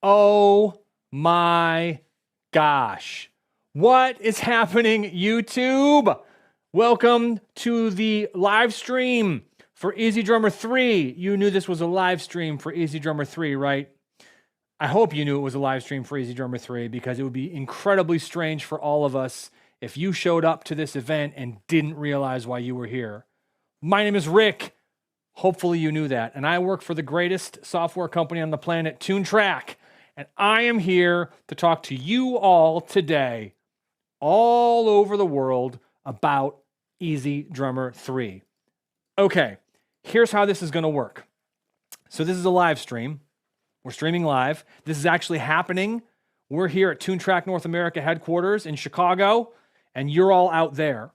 Oh my gosh. What is happening, YouTube? Welcome to the live stream for EZdrummer 3. You knew this was a live stream for EZdrummer 3, right? I hope you knew it was a live stream for EZdrummer 3 because it would be incredibly strange for all of us if you showed up to this event and didn't realize why you were here. My name is Rick. Hopefully you knew that. And I work for the greatest software company on the planet, TuneTrack. And I am here to talk to you all today, all over the world, about EZdrummer 3. Okay, here's how this is going to work. So this is a live stream. We're streaming live. This is actually happening. We're here at TuneTrack North America headquarters in Chicago, and you're all out there.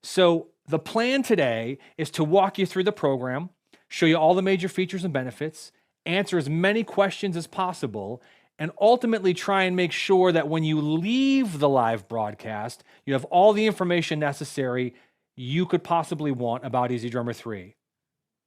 So the plan today is to walk you through the program, show you all the major features and benefits, answer as many questions as possible, and ultimately try and make sure that when you leave the live broadcast, you have all the information necessary you could possibly want about EZdrummer 3.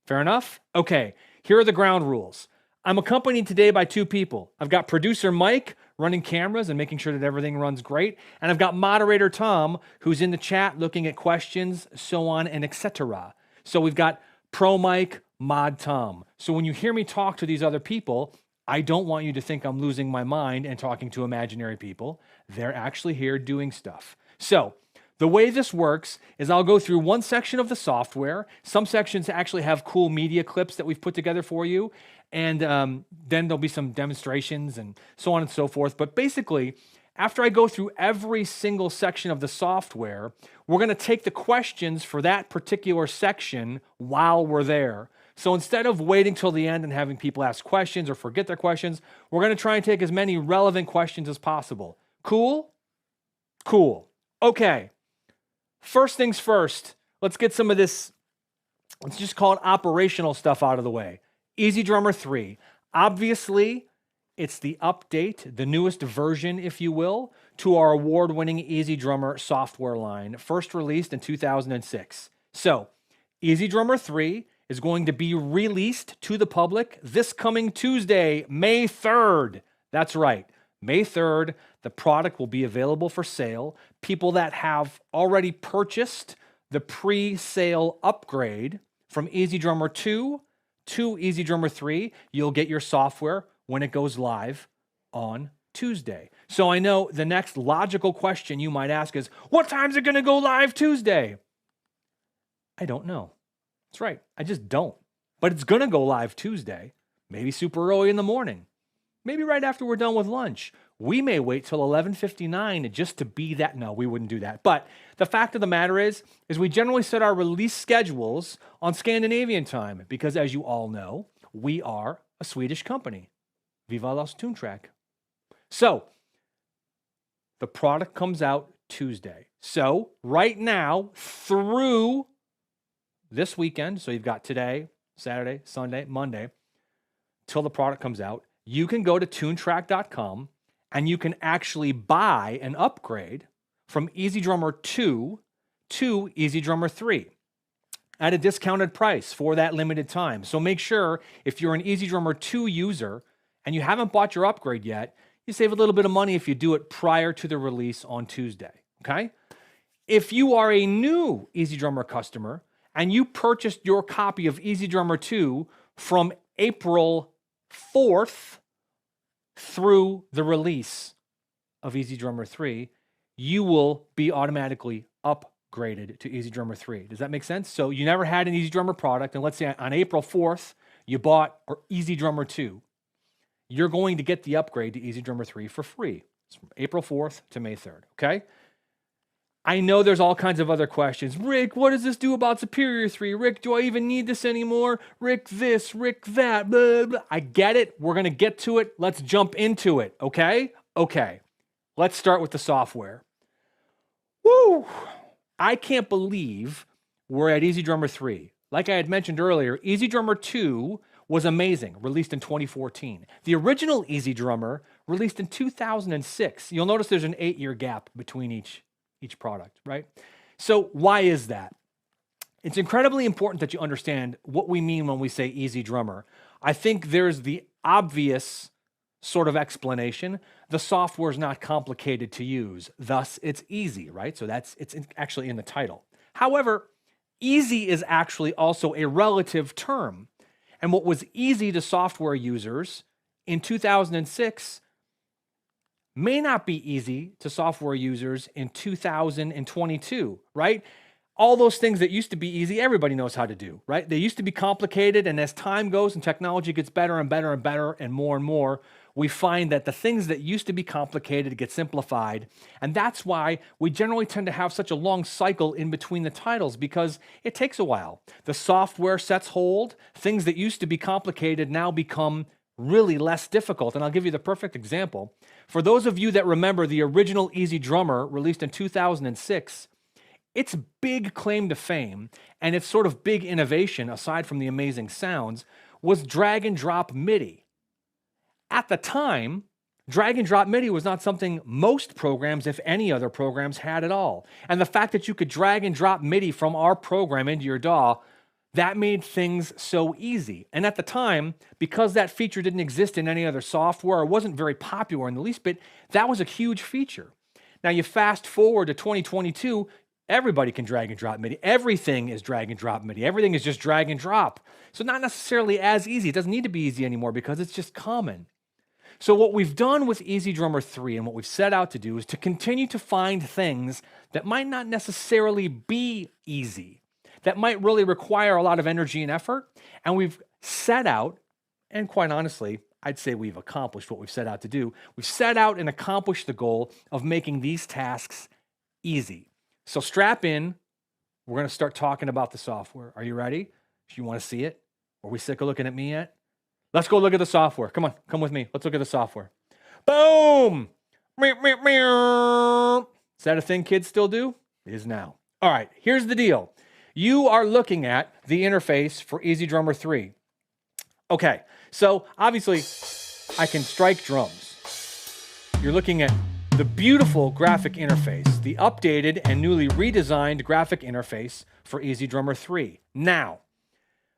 Fair enough? Okay, here are the ground rules. I'm accompanied today by two people. I've got producer Mike running cameras and making sure that everything runs great. And I've got moderator Tom, who's in the chat looking at questions, so on and etc. So we've got Pro Mike, Mod Tom. So when you hear me talk to these other people, I don't want you to think I'm losing my mind and talking to imaginary people. They're actually here doing stuff. So the way this works is I'll go through one section of the software. Some sections actually have cool media clips that we've put together for you. And then there'll be some demonstrations and so on and so forth. But basically, after I go through every single section of the software, we're going to take the questions for that particular section while we're there. So instead of waiting till the end and having people ask questions or forget their questions, we're going to try and take as many relevant questions as possible. Cool? Cool. Okay. First things first, let's get some of this, let's just call it operational stuff out of the way. EZdrummer 3. Obviously, it's the update, the newest version, if you will, to our award-winning EZdrummer software line, first released in 2006. So, EZdrummer 3 is going to be released to the public this coming Tuesday, May 3rd. That's right, May 3rd. The product will be available for sale. People that have already purchased the pre-sale upgrade from EZdrummer 2 to EZdrummer 3, you'll get your software when it goes live on Tuesday. So I know the next logical question you might ask is, what time is it going to go live Tuesday? I don't know. That's right. I just don't. But it's going to go live Tuesday, maybe super early in the morning, maybe right after we're done with lunch. We may wait till 11:59 just to be that. No, we wouldn't do that. But the fact of the matter is we generally set our release schedules on Scandinavian time because, as you all know, we are a Swedish company. Viva los TuneTrack. So the product comes out Tuesday. So right now through this weekend, so you've got today, Saturday, Sunday, Monday, till the product comes out, you can go to tunetrack.com and you can actually buy an upgrade from EZdrummer 2 to EZdrummer 3 at a discounted price for that limited time. So make sure if you're an EZdrummer 2 user and you haven't bought your upgrade yet, you save a little bit of money if you do it prior to the release on Tuesday, okay? If you are a new EZdrummer customer and you purchased your copy of EZdrummer 2 from April 4th through the release of EZdrummer 3, you will be automatically upgraded to EZdrummer 3. Does that make sense? So you never had an EZdrummer product, and let's say on April 4th, you bought EZdrummer 2. You're going to get the upgrade to EZdrummer 3 for free. It's from April 4th to May 3rd, okay? I know there's all kinds of other questions. Rick, what does this do about Superior 3? Rick, do I even need this anymore? Rick this, Rick that, blah, blah. I get it. We're going to get to it. Let's jump into it, okay? Okay. Let's start with the software. Woo! I can't believe we're at EZdrummer 3. Like I had mentioned earlier, EZdrummer 2 was amazing, released in 2014. The original EZdrummer released in 2006. You'll notice there's an 8-year gap between each product, right? So why is that? It's incredibly important that you understand what we mean when we say EZdrummer. I think there's the obvious sort of explanation. The software is not complicated to use, thus it's easy, right? So it's actually in the title. However, easy is actually also a relative term. And what was easy to software users in 2006 may not be easy to software users in 2022, right? All those things that used to be easy, everybody knows how to do, right? They used to be complicated, and as time goes and technology gets better and better and better and more, we find that the things that used to be complicated get simplified. And that's why we generally tend to have such a long cycle in between the titles, because it takes a while. The software sets hold. Things that used to be complicated now become really less difficult. And I'll give you the perfect example. For those of you that remember the original EZdrummer released in 2006, its big claim to fame and its sort of big innovation, aside from the amazing sounds, was drag and drop MIDI. At the time, drag and drop MIDI was not something most programs, if any other programs, had at all. And the fact that you could drag and drop MIDI from our program into your DAW, that made things so easy. And at the time, because that feature didn't exist in any other software or wasn't very popular in the least bit, that was a huge feature. Now you fast forward to 2022, everybody can drag and drop MIDI. Everything is drag and drop MIDI. Everything is just drag and drop. So not necessarily as easy. It doesn't need to be easy anymore because it's just common. So what we've done with EZdrummer 3 and what we've set out to do is to continue to find things that might not necessarily be easy, that might really require a lot of energy and effort. And we've set out, and quite honestly, I'd say we've accomplished what we've set out to do. We've set out and accomplished the goal of making these tasks easy. So strap in. We're going to start talking about the software. Are you ready? Do you want to see it? Are we sick of looking at me yet? Let's go look at the software. Come on, come with me. Let's look at the software. Boom! Is that a thing kids still do? It is now. All right, here's the deal. You are looking at the interface for EZdrummer 3. Okay, so obviously I can strike drums. You're looking at the beautiful graphic interface, the updated and newly redesigned graphic interface for EZdrummer 3. Now,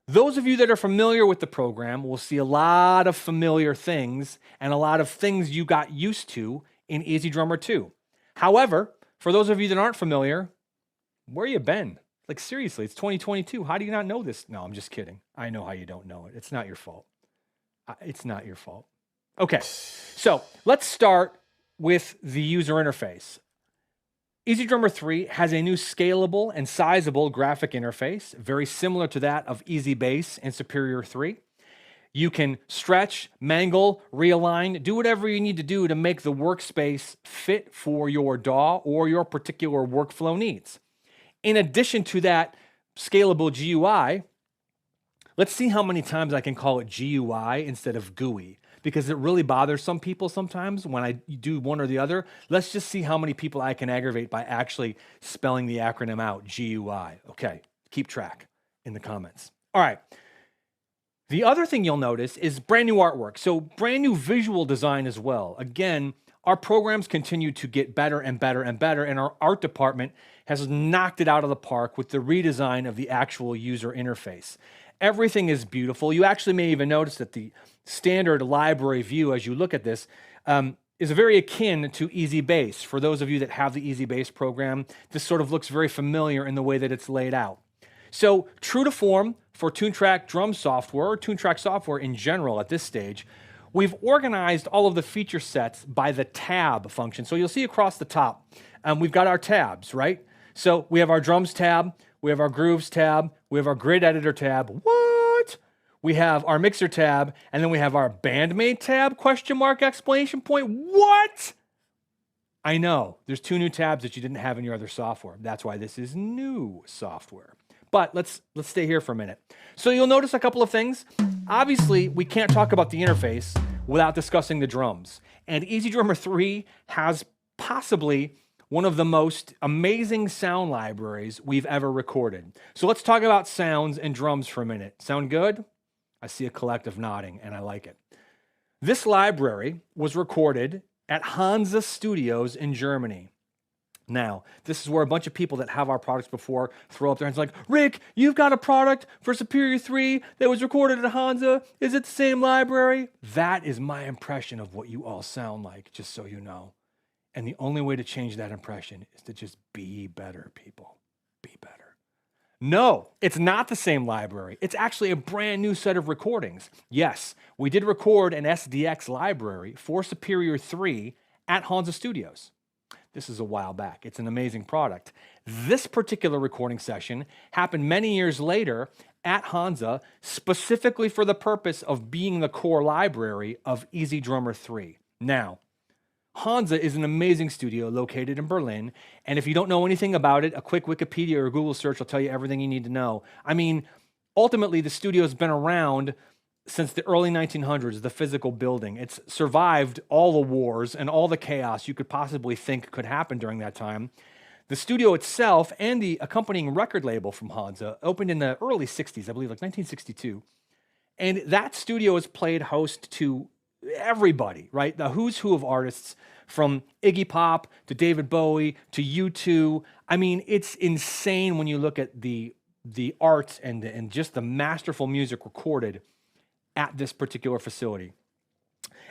those of you that are familiar with the program will see a lot of familiar things and a lot of things you got used to in EZdrummer 2. However, for those of you that aren't familiar, where you been? Like seriously, it's 2022. How do you not know this? No, I'm just kidding. I know how you don't know it. It's not your fault. It's not your fault. Okay, so let's start with the user interface. EZdrummer 3 has a new scalable and sizable graphic interface, very similar to that of EZbass and Superior 3. You can stretch, mangle, realign, do whatever you need to do to make the workspace fit for your DAW or your particular workflow needs. In addition to that scalable GUI, let's see how many times I can call it GUI instead of GUI, because it really bothers some people sometimes when I do one or the other. Let's just see how many people I can aggravate by actually spelling the acronym out, GUI. Okay, keep track in the comments. All right. The other thing you'll notice is brand new artwork. So brand new visual design as well. Again, our programs continue to get better and better and better, and our art department has knocked it out of the park with the redesign of the actual user interface. Everything is beautiful. You actually may even notice that the standard library view, as you look at this, is very akin to EZbass. For those of you that have the EZbass program, this sort of looks very familiar in the way that it's laid out. So true to form for TuneTrack drum software, or TuneTrack software in general at this stage, we've organized all of the feature sets by the tab function. So you'll see across the top, we've got our tabs, right? So we have our drums tab, we have our grooves tab, we have our grid editor tab. What? We have our mixer tab, and then we have our bandmate tab, question mark, exclamation point. What? I know, there's 2 new tabs that you didn't have in your other software. That's why this is new software. But let's stay here for a minute. So you'll notice a couple of things. Obviously, we can't talk about the interface without discussing the drums. And EZdrummer 3 has possibly one of the most amazing sound libraries we've ever recorded. So let's talk about sounds and drums for a minute. Sound good? I see a collective nodding, and I like it. This library was recorded at Hansa Studios in Germany. Now, this is where a bunch of people that have our products before throw up their hands like, Rick, you've got a product for Superior 3 that was recorded at Hansa. Is it the same library? That is my impression of what you all sound like, just so you know. And the only way to change that impression is to just be better, people. Be better. No, it's not the same library. It's actually a brand new set of recordings. Yes, we did record an SDX library for Superior 3 at Hansa Studios. This is a while back. It's an amazing product. This particular recording session happened many years later at Hansa, specifically for the purpose of being the core library of EZdrummer 3. Now, Hansa is an amazing studio located in Berlin, and if you don't know anything about it, a quick Wikipedia or Google search will tell you everything you need to know. I mean, ultimately, the studio's been around since the early 1900s, the physical building. It's survived all the wars and all the chaos you could possibly think could happen during that time. The studio itself and the accompanying record label from Hansa opened in the early 60s, I believe, like 1962. And that studio has played host to everybody, right? The who's who of artists, from Iggy Pop to David Bowie to U2. I mean, it's insane when you look at the art and just the masterful music recorded at this particular facility.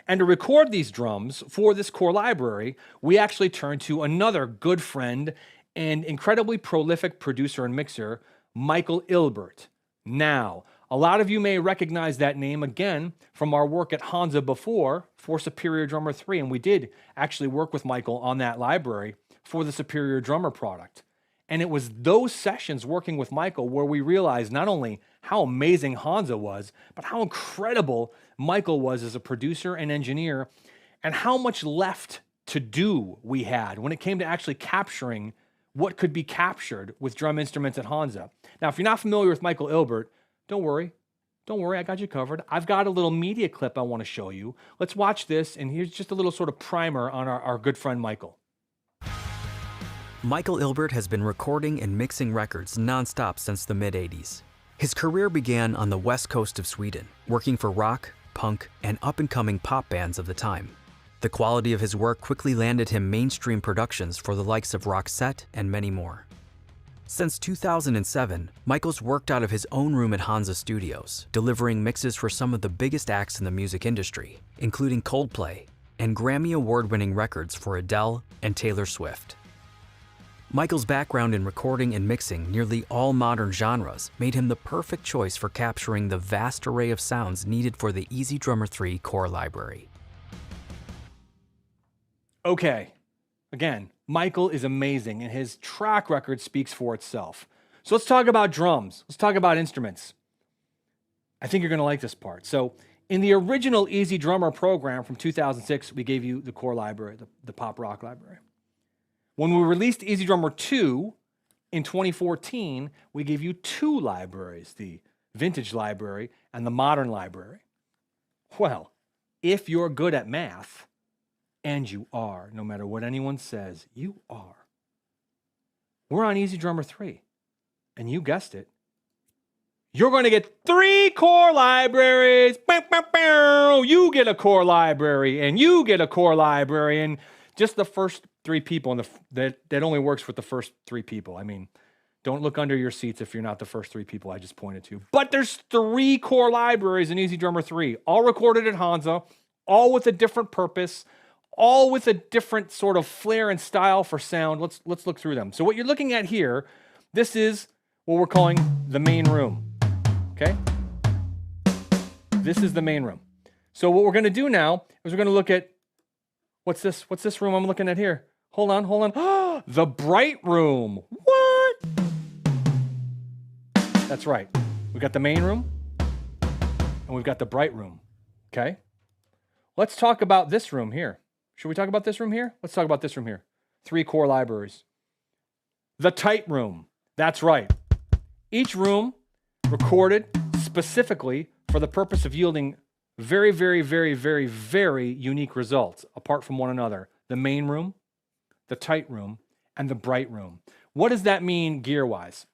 And to record these drums for this core library, we actually turned to another good friend and incredibly prolific producer and mixer, Michael Ilbert. Now, a lot of you may recognize that name again from our work at Hansa before for Superior Drummer 3, and we did actually work with Michael on that library for the Superior Drummer product. And it was those sessions working with Michael where we realized not only how amazing Hansa was, but how incredible Michael was as a producer and engineer, and how much left to do we had when it came to actually capturing what could be captured with drum instruments at Hansa. Now, if you're not familiar with Michael Ilbert, don't worry, I got you covered. I've got a little media clip I want to show you. Let's watch this, and here's just a little sort of primer on our good friend Michael. Michael Ilbert has been recording and mixing records nonstop since the mid-'80s. His career began on the west coast of Sweden, working for rock, punk, and up-and-coming pop bands of the time. The quality of his work quickly landed him mainstream productions for the likes of Roxette and many more. Since 2007, Michael's worked out of his own room at Hansa Studios, delivering mixes for some of the biggest acts in the music industry, including Coldplay, and Grammy Award-winning records for Adele and Taylor Swift. Michael's background in recording and mixing nearly all modern genres made him the perfect choice for capturing the vast array of sounds needed for the EZdrummer 3 core library. Okay, again, Michael is amazing, and his track record speaks for itself. So let's talk about drums. Let's talk about instruments. I think you're going to like this part. So in the original EZdrummer program from 2006, we gave you the core library, the pop rock library. When we released EZdrummer 2 in 2014, we gave you two libraries, the vintage library and the modern library. Well, if you're good at math, and you are, no matter what anyone says, you are. We're on EZdrummer 3, and you guessed it. You're going to get 3 core libraries. You get a core library, and you get a core library, and just the first 3 people, that only works with the first 3 people. I mean, don't look under your seats if you're not the first 3 people I just pointed to. But there's 3 core libraries in EZdrummer 3, all recorded at Hansa, all with a different purpose, all with a different sort of flair and style for sound. Let's look through them. So what you're looking at here, this is what we're calling the main room, okay? This is the main room. So what we're going to do now is we're going to look at, what's this room I'm looking at here? Hold on. The bright room. What? That's right. We've got the main room and we've got the bright room, okay? Let's talk about this room here. Should we talk about this room here? Let's talk about this room here. 3 core libraries. The tight room. That's right. Each room recorded specifically for the purpose of yielding very, very, very, very, very unique results apart from one another. The main room, the tight room, and the bright room. What does that mean gear-wise?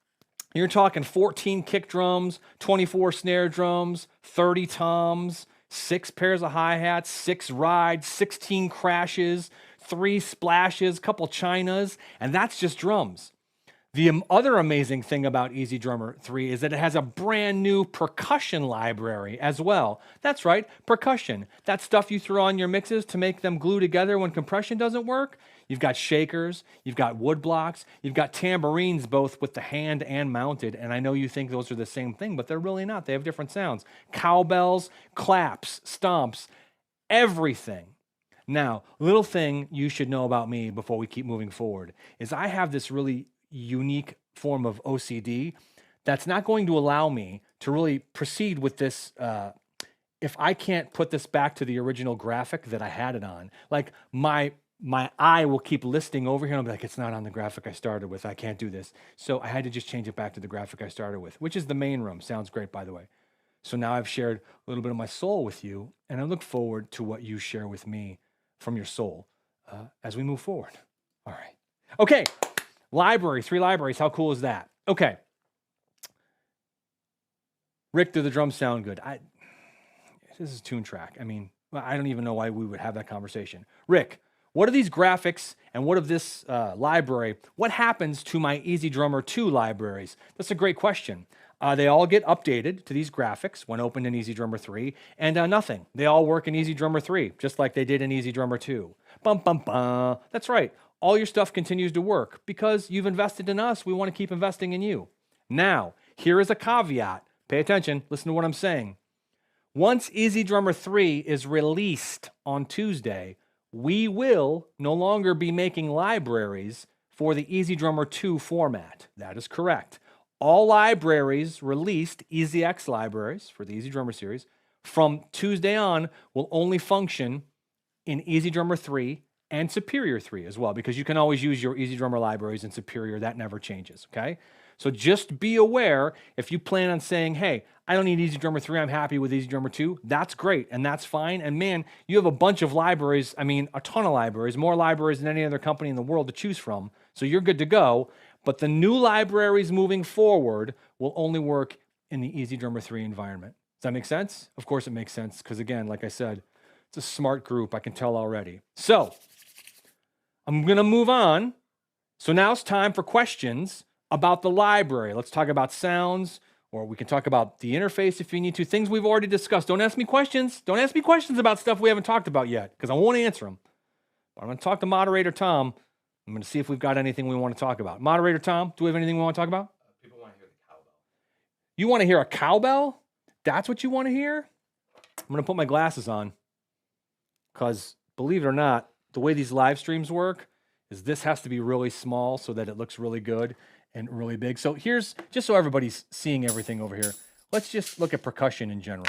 You're talking 14 kick drums, 24 snare drums, 30 toms, 6 pairs of hi-hats, 6 rides, 16 crashes, 3 splashes, couple chinas, and that's just drums. The other amazing thing about EZdrummer 3 is that it has a brand new percussion library as well. That's right, percussion. That stuff you throw on your mixes to make them glue together when compression doesn't work. You've got shakers, you've got wood blocks, you've got tambourines, both with the hand and mounted. And I know you think those are the same thing, but they're really not. They have different sounds. Cowbells, claps, stomps, everything. Now, little thing you should know about me before we keep moving forward is I have this really unique form of OCD that's not going to allow me to really proceed with this if I can't put this back to the original graphic that I had it on. Like my eye will keep listing over here and I'll be like, it's not on the graphic I started with. I can't do this. So I had to just change it back to the graphic I started with, which is the main room. Sounds great, by the way. So now I've shared a little bit of my soul with you, and I look forward to what you share with me from your soul as we move forward. All right. Okay. Library, 3 libraries. How cool is that? Okay. Rick, do the drums sound good? This is Tune Track. I mean, I don't even know why we would have that conversation. Rick, what are these graphics and what of this library? What happens to my EZdrummer 2 libraries? That's a great question. They all get updated to these graphics when opened in EZdrummer 3, and nothing. They all work in EZdrummer 3, just like they did in EZdrummer 2. Bum, bum, bum. That's right. All your stuff continues to work because you've invested in us. We want to keep investing in you. Now, here is a caveat. Pay attention. Listen to what I'm saying. Once EZdrummer 3 is released on Tuesday, we will no longer be making libraries for the EZdrummer 2 format. That is correct. All libraries released, EZX libraries for the EZdrummer series, from Tuesday on will only function in EZdrummer 3 and Superior 3 as well, because you can always use your EZdrummer libraries in Superior. That never changes, okay? So just be aware, if you plan on saying, hey, I don't need EZdrummer 3, I'm happy with EZdrummer 2, that's great, and that's fine. And man, you have a bunch of libraries, I mean, a ton of libraries, more libraries than any other company in the world to choose from, so you're good to go. But the new libraries moving forward will only work in the EZdrummer 3 environment. Does that make sense? Of course it makes sense, because again, like I said, it's a smart group, I can tell already. So, I'm going to move on. So now it's time for questions about the library. Let's talk about sounds, or we can talk about the interface if you need to. Things we've already discussed. Don't ask me questions. Don't ask me questions about stuff we haven't talked about yet, because I won't answer them. But I'm going to talk to Moderator Tom. I'm going to see if we've got anything we want to talk about. Moderator Tom, do we have anything we want to talk about? People want to hear the cowbell. You want to hear a cowbell? That's what you want to hear? I'm going to put my glasses on, because believe it or not, the way these live streams work is this has to be really small so that it looks really good and really big. So here's, just so everybody's seeing everything over here, let's just look at percussion in general,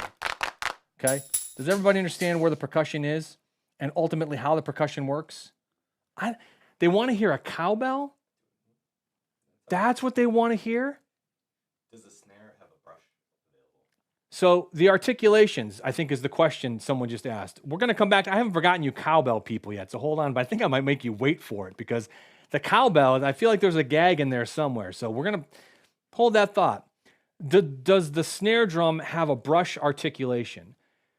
okay? Does everybody understand where the percussion is and ultimately how the percussion works? They want to hear a cowbell? That's what they want to hear? Does the snare have a brush available? So the articulations, I think, is the question someone just asked. We're going to come back. I haven't forgotten you cowbell people yet, so hold on. But I think I might make you wait for it, because the cowbell, I feel like there's a gag in there somewhere. So we're going to hold that thought. Does the snare drum have a brush articulation?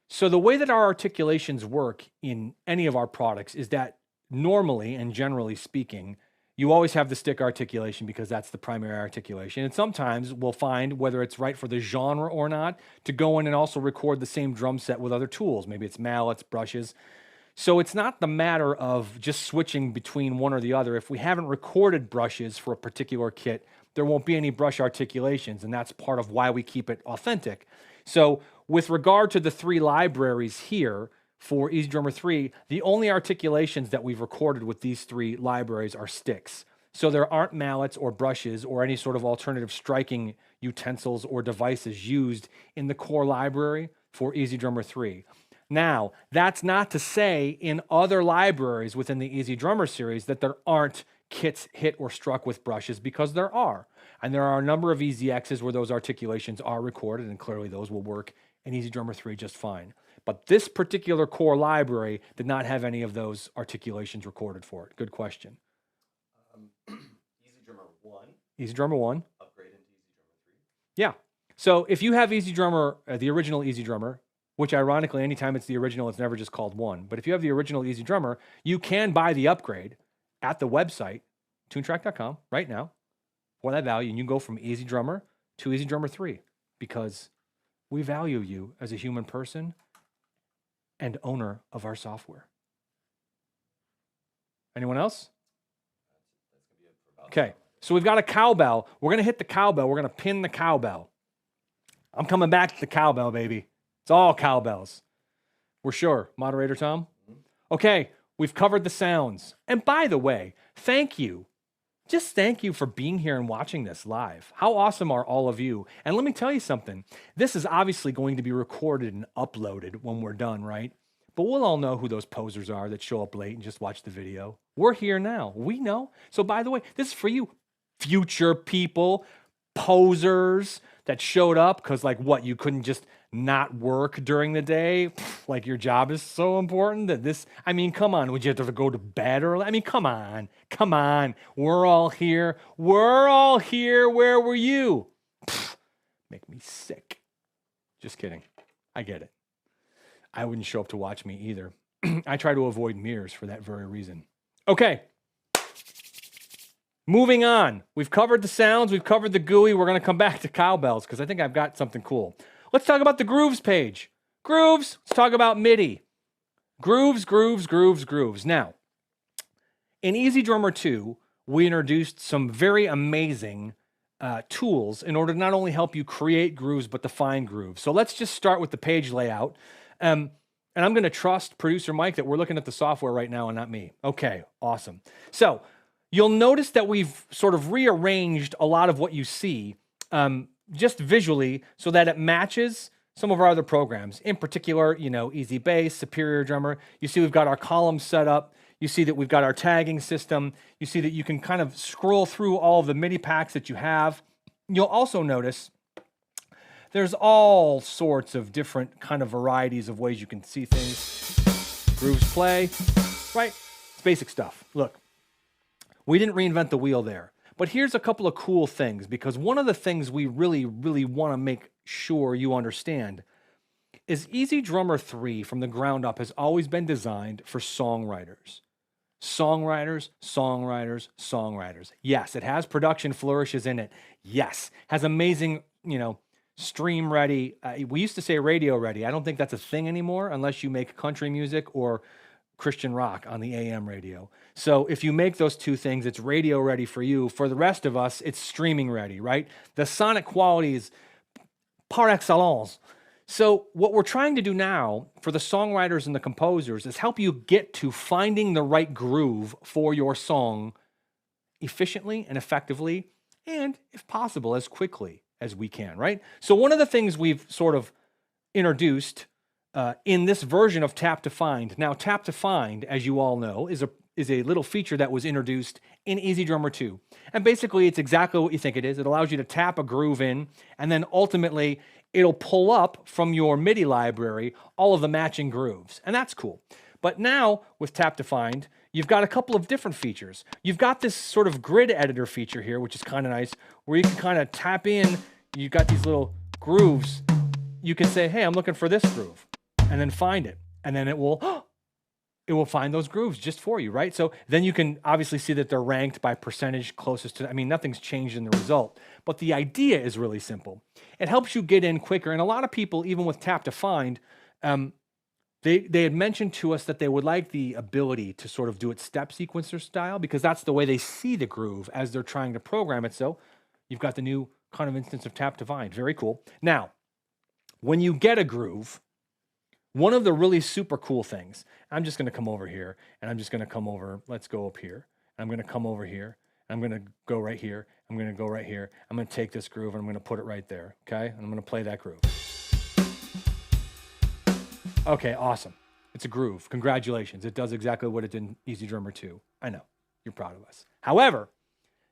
So the way that our articulations work in any of our products is that normally and generally speaking, you always have the stick articulation because that's the primary articulation. And sometimes we'll find, whether it's right for the genre or not, to go in and also record the same drum set with other tools. Maybe it's mallets, brushes. So it's not the matter of just switching between one or the other. If we haven't recorded brushes for a particular kit, there won't be any brush articulations, and that's part of why we keep it authentic. So with regard to the 3 libraries here, for EZdrummer 3, the only articulations that we've recorded with these 3 libraries are sticks. So there aren't mallets or brushes or any sort of alternative striking utensils or devices used in the core library for EZdrummer 3. Now, that's not to say in other libraries within the EZdrummer series that there aren't kits hit or struck with brushes, because there are. And there are a number of EZXs where those articulations are recorded, and clearly those will work in EZdrummer 3 just fine. But this particular core library did not have any of those articulations recorded for it. Good question. EZdrummer 1. EZdrummer 1. Upgrade into EZdrummer 3. Yeah. So if you have EZdrummer, the original EZdrummer, which ironically, anytime it's the original, it's never just called 1. But if you have the original EZdrummer, you can buy the upgrade at the website, tunetrack.com, right now for that value. And you go from EZdrummer to EZdrummer 3 because we value you as a human person and owner of our software. Anyone else? Okay, so we've got a cowbell. We're going to hit the cowbell. We're going to pin the cowbell. I'm coming back to the cowbell, baby. It's all cowbells. We're sure. Moderator Tom? Okay, we've covered the sounds. And by the way, thank you. Just thank you for being here and watching this live. How awesome are all of you? And let me tell you something. This is obviously going to be recorded and uploaded when we're done, right? But we'll all know who those posers are that show up late and just watch the video. We're here now. We know. So by the way, this is for you, future people, posers that showed up because like what, you couldn't just not work during the day? Like your job is so important that this, I mean, come on, would you have to go to bed early? I mean, come on. We're all here. Where were you? Make me sick. Just kidding. I get it. I wouldn't show up to watch me either. I try to avoid mirrors for that very reason. Okay. Moving on. We've covered the sounds. We've covered the GUI. We're going to come back to cowbells because I think I've got something cool. Let's talk about the grooves page. Grooves. Let's talk about MIDI. Grooves. Now, in EZdrummer 2, we introduced some very amazing tools in order to not only help you create grooves, but define grooves. So let's just start with the page layout. And I'm going to trust producer Mike that we're looking at the software right now and not me. Okay, awesome. So you'll notice that we've sort of rearranged a lot of what you see just visually so that it matches some of our other programs. In particular, you know, Easy Bass, Superior Drummer. You see we've got our columns set up. You see that we've got our tagging system. You see that you can kind of scroll through all of the MIDI packs that you have. You'll also notice there's all sorts of different kind of varieties of ways you can see things. Grooves play, right? It's basic stuff. Look, we didn't reinvent the wheel there. But here's a couple of cool things, because one of the things we really want to make sure you understand is EZdrummer 3 from the ground up has always been designed for songwriters. Songwriters. Yes, it has production flourishes in it. Yes, has amazing, you know, stream ready. We used to say radio ready. I don't think that's a thing anymore unless you make country music or Christian rock on the AM radio. So if you make those two things, it's radio ready for you. For the rest of us, it's streaming ready, right? The sonic quality is par excellence. So what we're trying to do now for the songwriters and the composers is help you get to finding the right groove for your song efficiently and effectively, and if possible, as quickly as we can, right? So one of the things we've sort of introduced in this version of Tap to Find. Now, Tap to Find, as you all know, is a little feature that was introduced in EZdrummer 2. And basically, it's exactly what you think it is. It allows you to tap a groove in, and then ultimately, it'll pull up from your MIDI library all of the matching grooves. And that's cool. But now, with Tap to Find, you've got a couple of different features. You've got this sort of grid editor feature here, which is kind of nice, where you can kind of tap in. You've got these little grooves. You can say, hey, I'm looking for this groove, and then find it. And then it will find those grooves just for you, right? So then you can obviously see that they're ranked by percentage closest to, I mean, nothing's changed in the result, but the idea is really simple. It helps you get in quicker. And a lot of people, even with Tap to Find, they had mentioned to us that they would like the ability to sort of do it step sequencer style, because that's the way they see the groove as they're trying to program it. So you've got the new kind of instance of Tap to Find. Very cool. Now, when you get a groove, one of the really super cool things, I'm just going to come over here, and I'm just going to come over, let's go up here. I'm going to come over here. I'm going to go right here. I'm going to go right here. I'm going to take this groove, and I'm going to put it right there, okay? And I'm going to play that groove. Okay, awesome. It's a groove. Congratulations. It does exactly what it did in EZdrummer 2. I know. You're proud of us. However,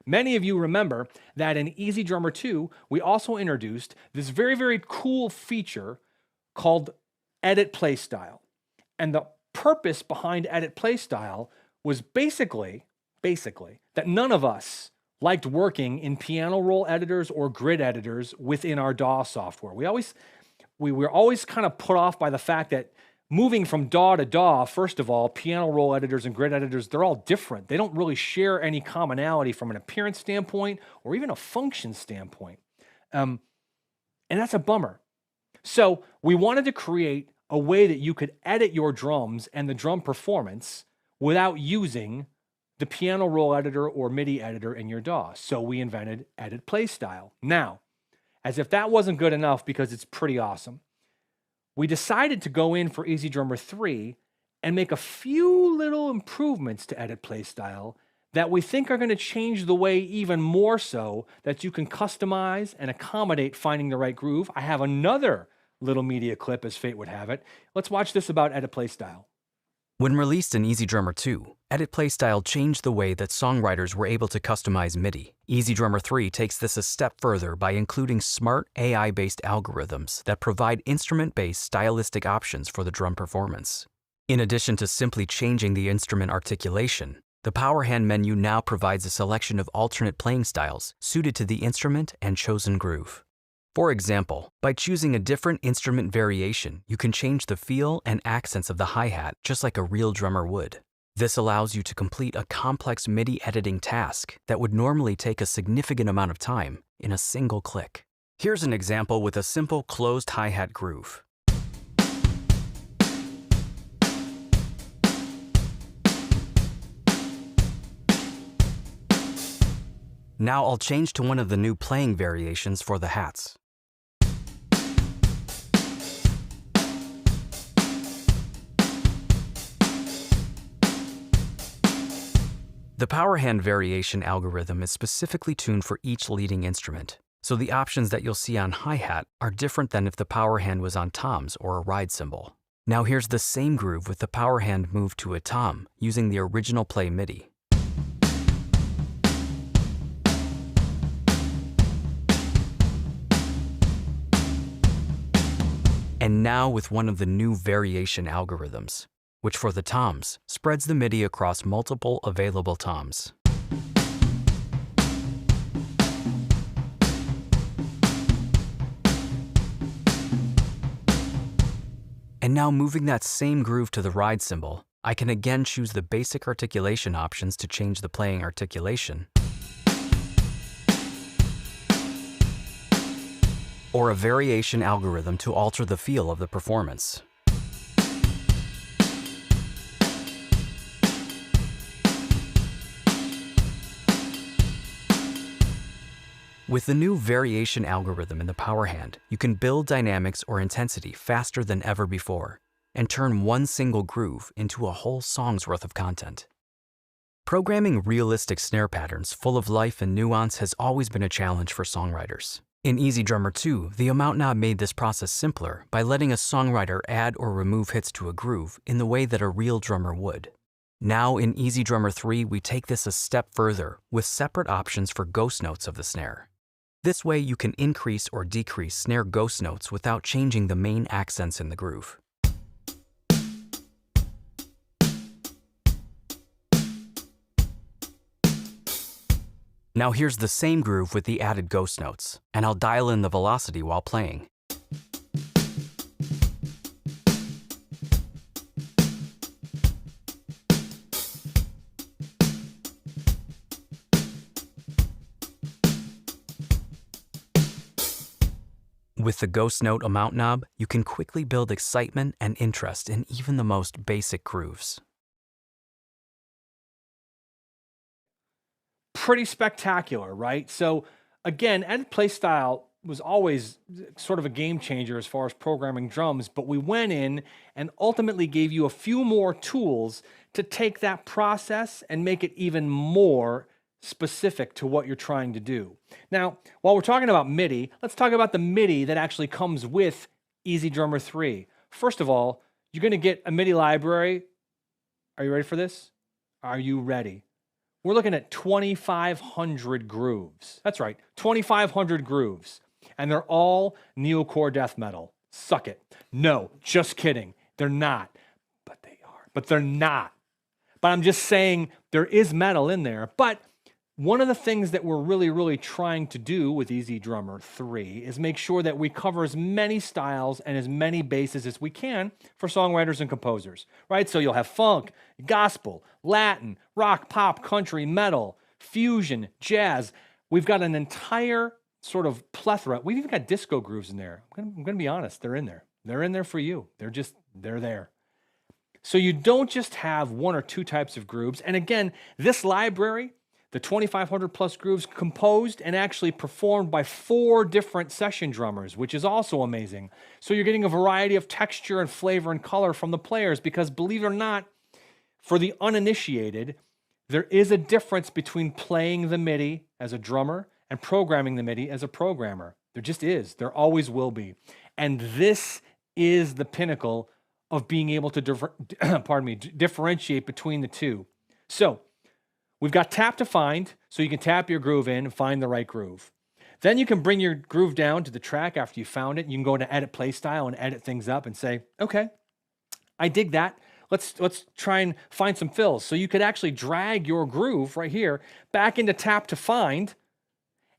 many of you remember that in EZdrummer 2, we also introduced this very cool feature called Edit Play Style. And the purpose behind Edit Play Style was basically that none of us liked working in piano roll editors or grid editors within our DAW software. we were always kind of put off by the fact that moving from DAW to DAW, first of all, piano roll editors and grid editors, they're all different. They don't really share any commonality from an appearance standpoint or even a function standpoint. And that's a bummer. So we wanted to create a way that you could edit your drums and the drum performance without using the piano roll editor or MIDI editor in your DAW. So we invented Edit Play Style. Now, as if that wasn't good enough, because it's pretty awesome, we decided to go in for EZdrummer 3 and make a few little improvements to Edit Play Style that we think are going to change the way even more so that you can customize and accommodate finding the right groove. I have another little media clip, as fate would have it. Let's watch this about Edit Play Style. When released in EZdrummer 2, Edit Play Style changed the way that songwriters were able to customize MIDI. EZdrummer 3 takes this a step further by including smart AI-based algorithms that provide instrument-based stylistic options for the drum performance. In addition to simply changing the instrument articulation, the power hand menu now provides a selection of alternate playing styles suited to the instrument and chosen groove. For example, by choosing a different instrument variation, you can change the feel and accents of the hi-hat just like a real drummer would. This allows you to complete a complex MIDI editing task that would normally take a significant amount of time in a single click. Here's an example with a simple closed hi-hat groove. Now I'll change to one of the new playing variations for the hats. The power hand variation algorithm is specifically tuned for each leading instrument, so the options that you'll see on hi-hat are different than if the power hand was on toms or a ride cymbal. Now here's the same groove with the power hand moved to a tom using the original play MIDI. And now with one of the new variation algorithms, which for the toms spreads the MIDI across multiple available toms. And now moving that same groove to the ride cymbal, I can again choose the basic articulation options to change the playing articulation, or a variation algorithm to alter the feel of the performance. With the new variation algorithm in the power hand, you can build dynamics or intensity faster than ever before and turn one single groove into a whole song's worth of content. Programming realistic snare patterns full of life and nuance has always been a challenge for songwriters. In EZdrummer 2, the amount knob made this process simpler by letting a songwriter add or remove hits to a groove in the way that a real drummer would. Now in EZdrummer 3, we take this a step further with separate options for ghost notes of the snare. This way you can increase or decrease snare ghost notes without changing the main accents in the groove. Now here's the same groove with the added ghost notes, and I'll dial in the velocity while playing. With the ghost note amount knob, you can quickly build excitement and interest in even the most basic grooves. Pretty spectacular, right? So again, Edit Play Style was always sort of a game changer as far as programming drums, but we went in and ultimately gave you a few more tools to take that process and make it even more specific to what you're trying to do. Now, while we're talking about MIDI, let's talk about the MIDI that actually comes with EZdrummer 3. First of all, you're going to get a MIDI library. Are you ready for this? Are you ready? We're looking at 2,500 grooves. That's right, 2,500 grooves. And they're all neocore death metal. Suck it. No, just kidding. They're not. But they are. But they're not. But I'm just saying there is metal in there. But one of the things that we're really trying to do with EZdrummer 3 is make sure that we cover as many styles and as many bases as we can for songwriters and composers, right? So you'll have funk, gospel, Latin, rock, pop, country, metal, fusion, jazz. We've got an entire sort of plethora. We've even got disco grooves in there. I'm going to be honest, they're in there. They're in there for you. They're there. So you don't just have one or two types of grooves. And again, this library, the 2,500 plus grooves, composed and actually performed by 4 different session drummers, which is also amazing. So you're getting a variety of texture and flavor and color from the players because, believe it or not, for the uninitiated, there is a difference between playing the MIDI as a drummer and programming the MIDI as a programmer. There just is. There always will be. And this is the pinnacle of being able to differentiate between the two. So we've got tap to find, so you can tap your groove in and find the right groove. Then you can bring your groove down to the track after you found it. You can go to edit play style and edit things up and say, okay, I dig that. Let's try and find some fills. So you could actually drag your groove right here back into tap to find.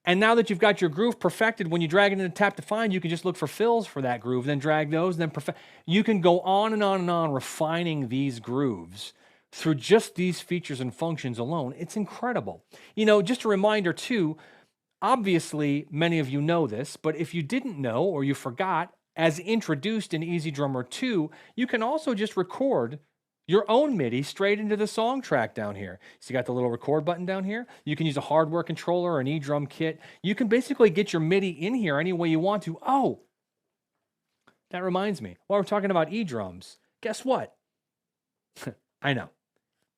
And now that you've got your groove perfected, when you drag it into tap to find, you can just look for fills for that groove, then drag those, then perfect. You can go on and on and on refining these grooves through just these features and functions alone. It's incredible. You know, just a reminder too, obviously many of you know this, but if you didn't know or you forgot, as introduced in EZdrummer 2, you can also just record your own MIDI straight into the song track down here. So you got the little record button down here. You can use a hardware controller or an eDrum kit. You can basically get your MIDI in here any way you want to. Oh, that reminds me. While we're talking about eDrums, guess what? I know.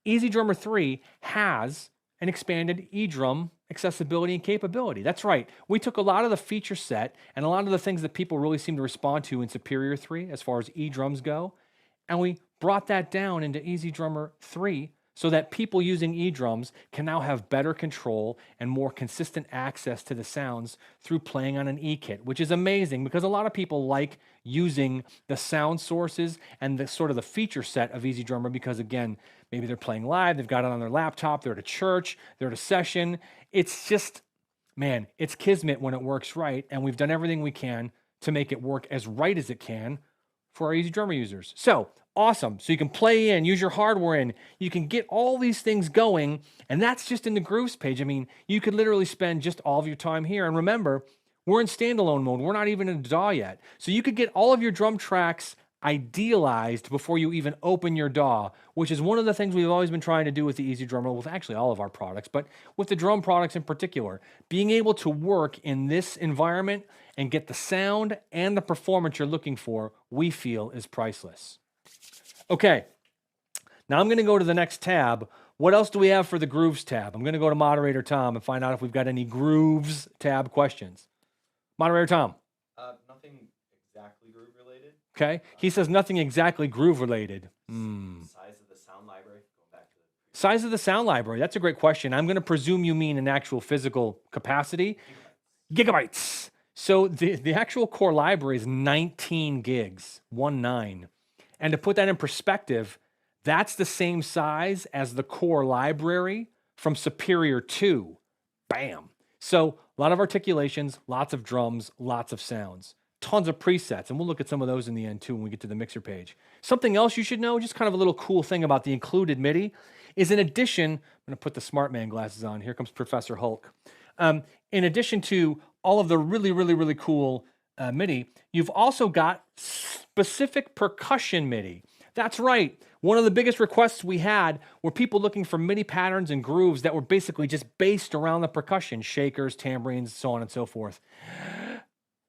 EZdrummer 3 has an expanded eDrum accessibility and capability. That's right. We took a lot of the feature set and a lot of the things that people really seem to respond to in Superior 3 as far as eDrums go, and we brought that down into EZdrummer 3 so that people using eDrums can now have better control and more consistent access to the sounds through playing on an E-kit, which is amazing because a lot of people like using the sound sources and the sort of the feature set of EZdrummer because, again, maybe they're playing live, they've got it on their laptop, they're at a church, they're at a session. It's just, man, it's kismet when it works right, and we've done everything we can to make it work as right as it can for our EZdrummer users. So, awesome. So you can play in, use your hardware in, you can get all these things going, and that's just in the Grooves page. I mean, you could literally spend just all of your time here. And remember, we're in standalone mode. We're not even in DAW yet. So you could get all of your drum tracks idealized before you even open your DAW, which is one of the things we've always been trying to do with the EZdrummer, with actually all of our products, but with the drum products in particular. Being able to work in this environment and get the sound and the performance you're looking for, we feel is priceless. Okay, now I'm going to go to the next tab. What else do we have for the Grooves tab? I'm going to go to Moderator Tom and find out if we've got any Grooves tab questions. Moderator Tom. Nothing exactly groove related. Okay, he says nothing exactly groove related. Size of the sound library. Going back to the Size of the sound library, that's a great question. I'm going to presume you mean an actual physical capacity. Gigabytes. So the actual core library is 19 gigs, 19. And to put that in perspective, that's the same size as the core library from Superior 2. Bam. So a lot of articulations, lots of drums, lots of sounds, tons of presets. And we'll look at some of those in the end too when we get to the mixer page. Something else you should know, just kind of a little cool thing about the included MIDI, is in addition, I'm going to put the smart man glasses on. Here comes Professor Hulk. In addition to all of the really cool MIDI, you've also got specific percussion MIDI. That's right. One of the biggest requests we had were people looking for MIDI patterns and grooves that were basically just based around the percussion, shakers, tambourines, so on and so forth.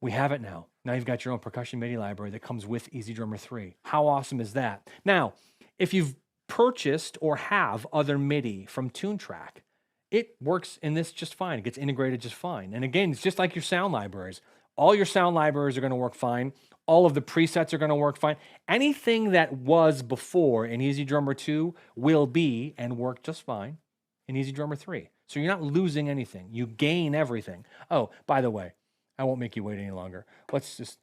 We have it now. Now you've got your own percussion MIDI library that comes with EZdrummer 3. How awesome is that? Now, if you've purchased or have other MIDI from TuneTrack, it works in this just fine. It gets integrated just fine. And again, it's just like your sound libraries. All your sound libraries are going to work fine. All of the presets are going to work fine. Anything that was before in EZdrummer 2 will be and work just fine in EZdrummer 3. So you're not losing anything. You gain everything. Oh, by the way, I won't make you wait any longer. Let's just...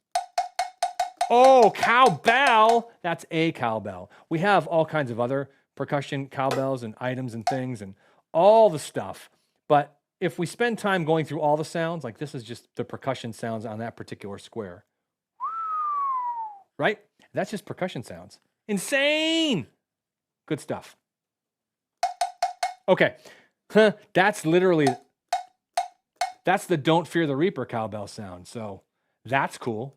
Oh, cowbell! That's a cowbell. We have all kinds of other percussion cowbells and items and things and all the stuff. But if we spend time going through all the sounds, like this is just the percussion sounds on that particular square, right? That's just percussion sounds. Insane! Good stuff. Okay, that's the Don't Fear the Reaper cowbell sound. So that's cool.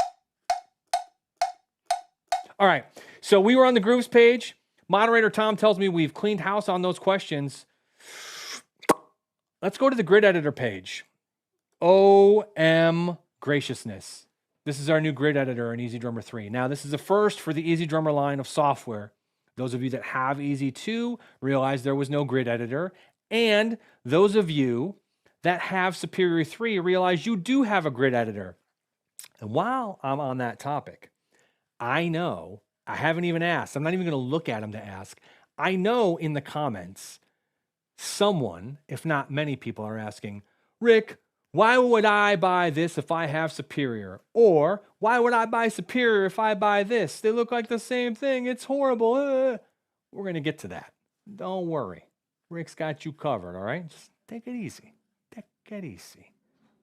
All right, so we were on the grooves page. Moderator Tom tells me we've cleaned house on those questions. Let's go to the grid editor page. OM graciousness. This is our new grid editor in EZdrummer 3. Now, this is a first for the EZdrummer line of software. Those of you that have EZ2 realize there was no grid editor. And those of you that have Superior 3 realize you do have a grid editor. And while I'm on that topic, I know, I haven't even asked, I'm not even going to look at them to ask. I know in the comments, someone, if not many people, are asking, Rick, why would I buy this if I have Superior? Or why would I buy Superior if I buy this? They look like the same thing. It's horrible. We're going to get to that. Don't worry. Rick's got you covered, all right? Just take it easy. Take it easy.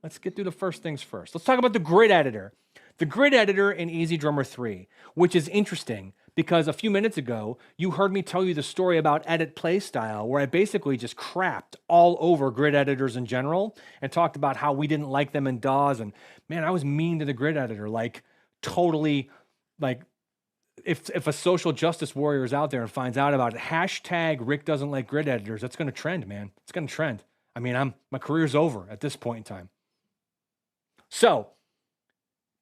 Let's get through the first things first. Let's talk about the grid editor. The grid editor in EZdrummer 3, which is interesting because a few minutes ago, you heard me tell you the story about edit play style, where I basically just crapped all over grid editors in general and talked about how we didn't like them in DAWs. And man, I was mean to the grid editor, like totally, like if a social justice warrior is out there and finds out about it, hashtag Rick doesn't like grid editors, that's going to trend, man. It's going to trend. I mean, my career's over at this point in time. So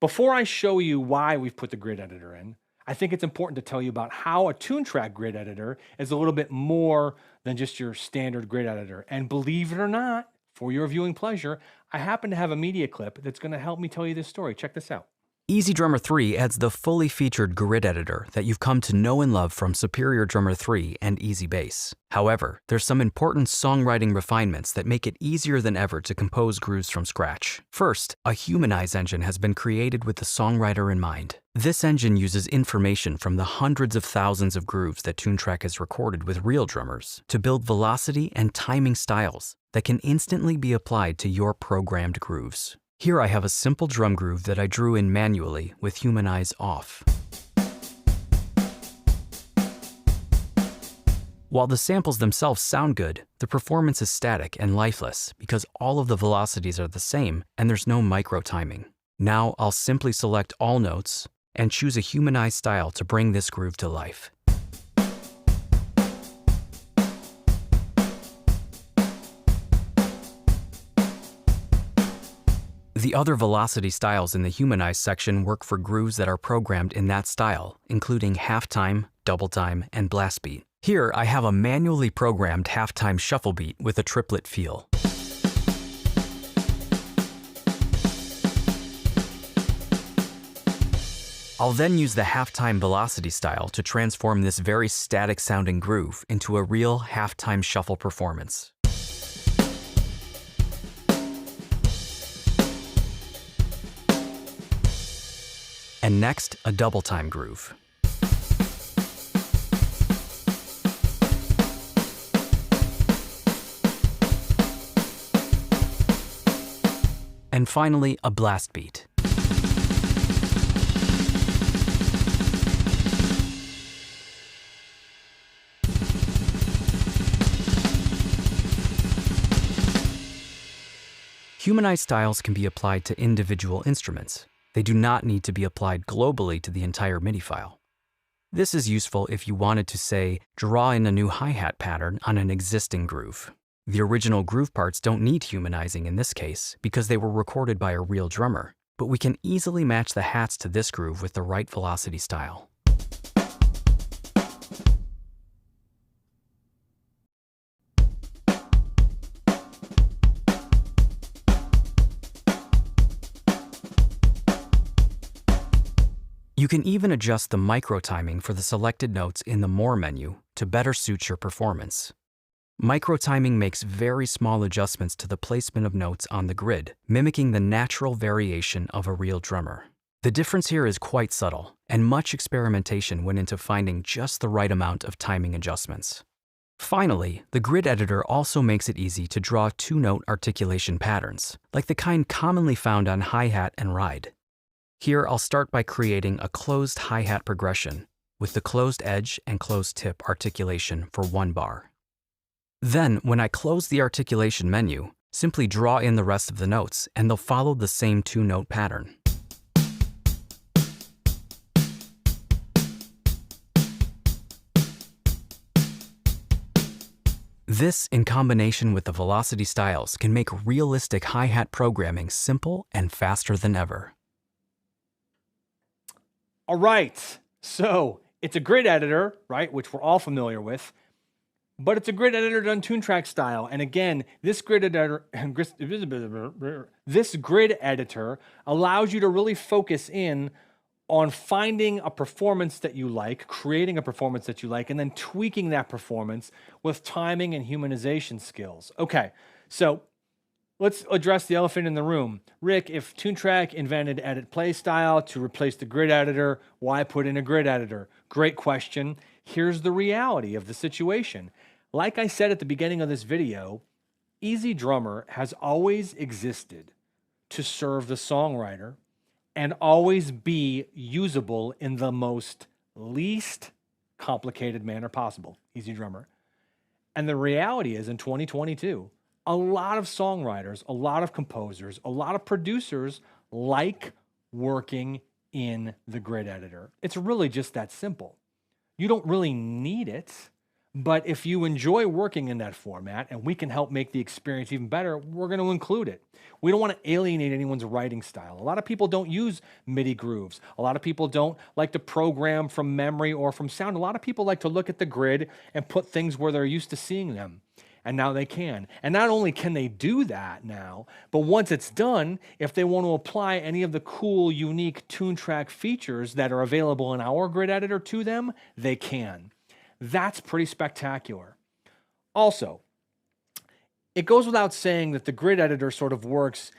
before I show you why we've put the grid editor in, I think it's important to tell you about how a TuneTrack grid editor is a little bit more than just your standard grid editor. And believe it or not, for your viewing pleasure, I happen to have a media clip that's going to help me tell you this story. Check this out. EZdrummer 3 adds the fully featured grid editor that you've come to know and love from Superior Drummer 3 and EZbass. However, there's some important songwriting refinements that make it easier than ever to compose grooves from scratch. First, a Humanize engine has been created with the songwriter in mind. This engine uses information from the hundreds of thousands of grooves that TuneTrack has recorded with real drummers to build velocity and timing styles that can instantly be applied to your programmed grooves. Here I have a simple drum groove that I drew in manually with Humanize off. While the samples themselves sound good, the performance is static and lifeless because all of the velocities are the same and there's no micro timing. Now I'll simply select all notes and choose a Humanize style to bring this groove to life. The other velocity styles in the Humanize section work for grooves that are programmed in that style, including half-time, double-time, and blast beat. Here, I have a manually programmed half-time shuffle beat with a triplet feel. I'll then use the half-time velocity style to transform this very static-sounding groove into a real half-time shuffle performance. And next, a double-time groove. And finally, a blast beat. Humanize styles can be applied to individual instruments. They do not need to be applied globally to the entire MIDI file. This is useful if you wanted to, say, draw in a new hi-hat pattern on an existing groove. The original groove parts don't need humanizing in this case because they were recorded by a real drummer, but we can easily match the hats to this groove with the right velocity style. You can even adjust the micro timing for the selected notes in the More menu to better suit your performance. Micro timing makes very small adjustments to the placement of notes on the grid, mimicking the natural variation of a real drummer. The difference here is quite subtle, and much experimentation went into finding just the right amount of timing adjustments. Finally, the grid editor also makes it easy to draw two-note articulation patterns, like the kind commonly found on hi-hat and ride. Here, I'll start by creating a closed hi-hat progression with the closed edge and closed tip articulation for 1 bar. Then, when I close the articulation menu, simply draw in the rest of the notes, and they'll follow the same two-note pattern. This, in combination with the velocity styles, can make realistic hi-hat programming simple and faster than ever. All right, so it's a grid editor, right, which we're all familiar with, but it's a grid editor done tune track style. And again, this grid editor allows you to really focus in on finding a performance that you like, creating a performance that you like, and then tweaking that performance with timing and humanization skills. Okay, so let's address the elephant in the room. Rick, if TuneTrack invented edit play style to replace the grid editor, why put in a grid editor? Great question. Here's the reality of the situation. Like I said at the beginning of this video, EZdrummer has always existed to serve the songwriter and always be usable in the most least complicated manner possible, EZdrummer. And the reality is in 2022, a lot of songwriters, a lot of composers, a lot of producers like working in the grid editor. It's really just that simple. You don't really need it, but if you enjoy working in that format and we can help make the experience even better, we're going to include it. We don't want to alienate anyone's writing style. A lot of people don't use MIDI grooves. A lot of people don't like to program from memory or from sound. A lot of people like to look at the grid and put things where they're used to seeing them. And now they can. And not only can they do that now, but once it's done, if they want to apply any of the cool, unique tune track features that are available in our grid editor to them, they can. That's pretty spectacular. Also, it goes without saying that the grid editor sort of works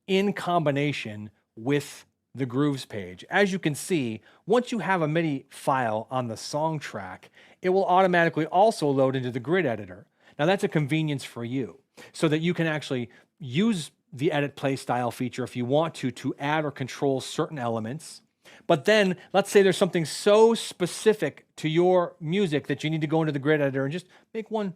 in combination with the grooves page. As you can see, once you have a MIDI file on the song track, it will automatically also load into the grid editor. Now that's a convenience for you so that you can actually use the edit play style feature if you want to add or control certain elements. But then let's say there's something so specific to your music that you need to go into the grid editor and just make one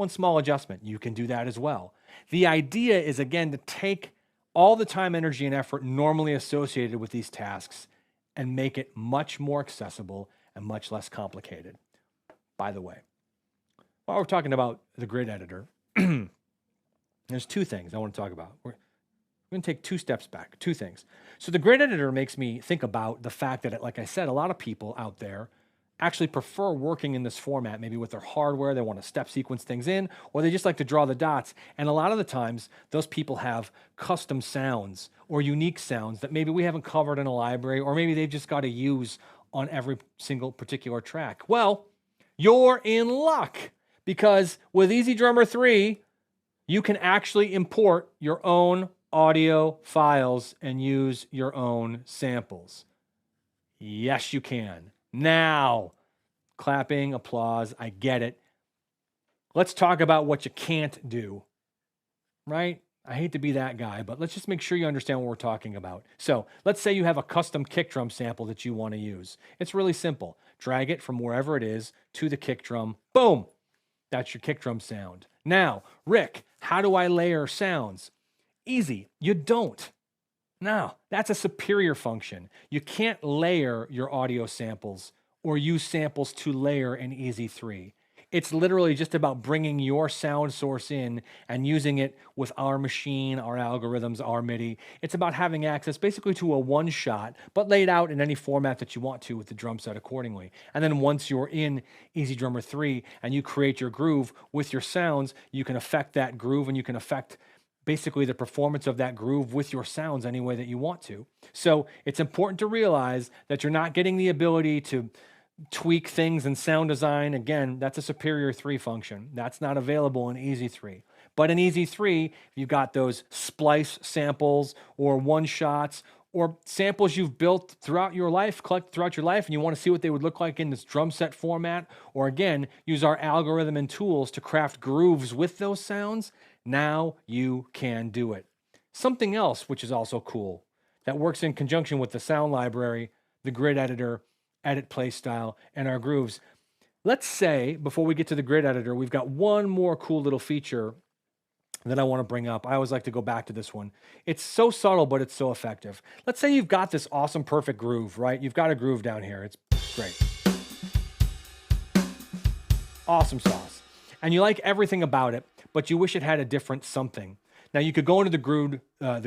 small adjustment. You can do that as well. The idea is, again, to take all the time, energy, and effort normally associated with these tasks and make it much more accessible and much less complicated. By the way, while we're talking about the grid editor, there's two things I want to talk about. We're going to take 2 steps back, 2 things. So the grid editor makes me think about the fact that, like I said, a lot of people out there actually prefer working in this format, maybe with their hardware. They want to step sequence things in, or they just like to draw the dots. And a lot of the times, those people have custom sounds or unique sounds that maybe we haven't covered in a library, or maybe they've just got to use on every single particular track. Well, you're in luck, because with EZdrummer 3, you can actually import your own audio files and use your own samples. Yes, you can. Now, clapping, applause, I get it. Let's talk about what you can't do, right? I hate to be that guy, but let's just make sure you understand what we're talking about. So let's say you have a custom kick drum sample that you want to use. It's really simple. Drag it from wherever it is to the kick drum. Boom! That's your kick drum sound. Now, Rick, how do I layer sounds? Easy. You don't. No, that's a superior function. You can't layer your audio samples or use samples to layer in EZ3. It's literally just about bringing your sound source in and using it with our machine, our algorithms, our MIDI. It's about having access basically to a one-shot, but laid out in any format that you want to with the drum set accordingly. And then once you're in EZdrummer 3 and you create your groove with your sounds, you can affect that groove and you can affect basically the performance of that groove with your sounds any way that you want to. So it's important to realize that you're not getting the ability to tweak things in sound design. Again, that's a superior 3 function. That's not available in EZ3. But in EZ3, you've got those splice samples or one-shots or samples you've built throughout your life, collected throughout your life, and you want to see what they would look like in this drum set format, or again, use our algorithm and tools to craft grooves with those sounds, now you can do it. Something else, which is also cool, that works in conjunction with the sound library, the grid editor, edit play style, and our grooves. Let's say, before we get to the grid editor, we've got one more cool little feature that I want to bring up. I always like to go back to this one. It's so subtle, but it's so effective. Let's say you've got this awesome, perfect groove, right? You've got a groove down here. It's great. Awesome sauce. And you like everything about it, but you wish it had a different something. Now you could go into the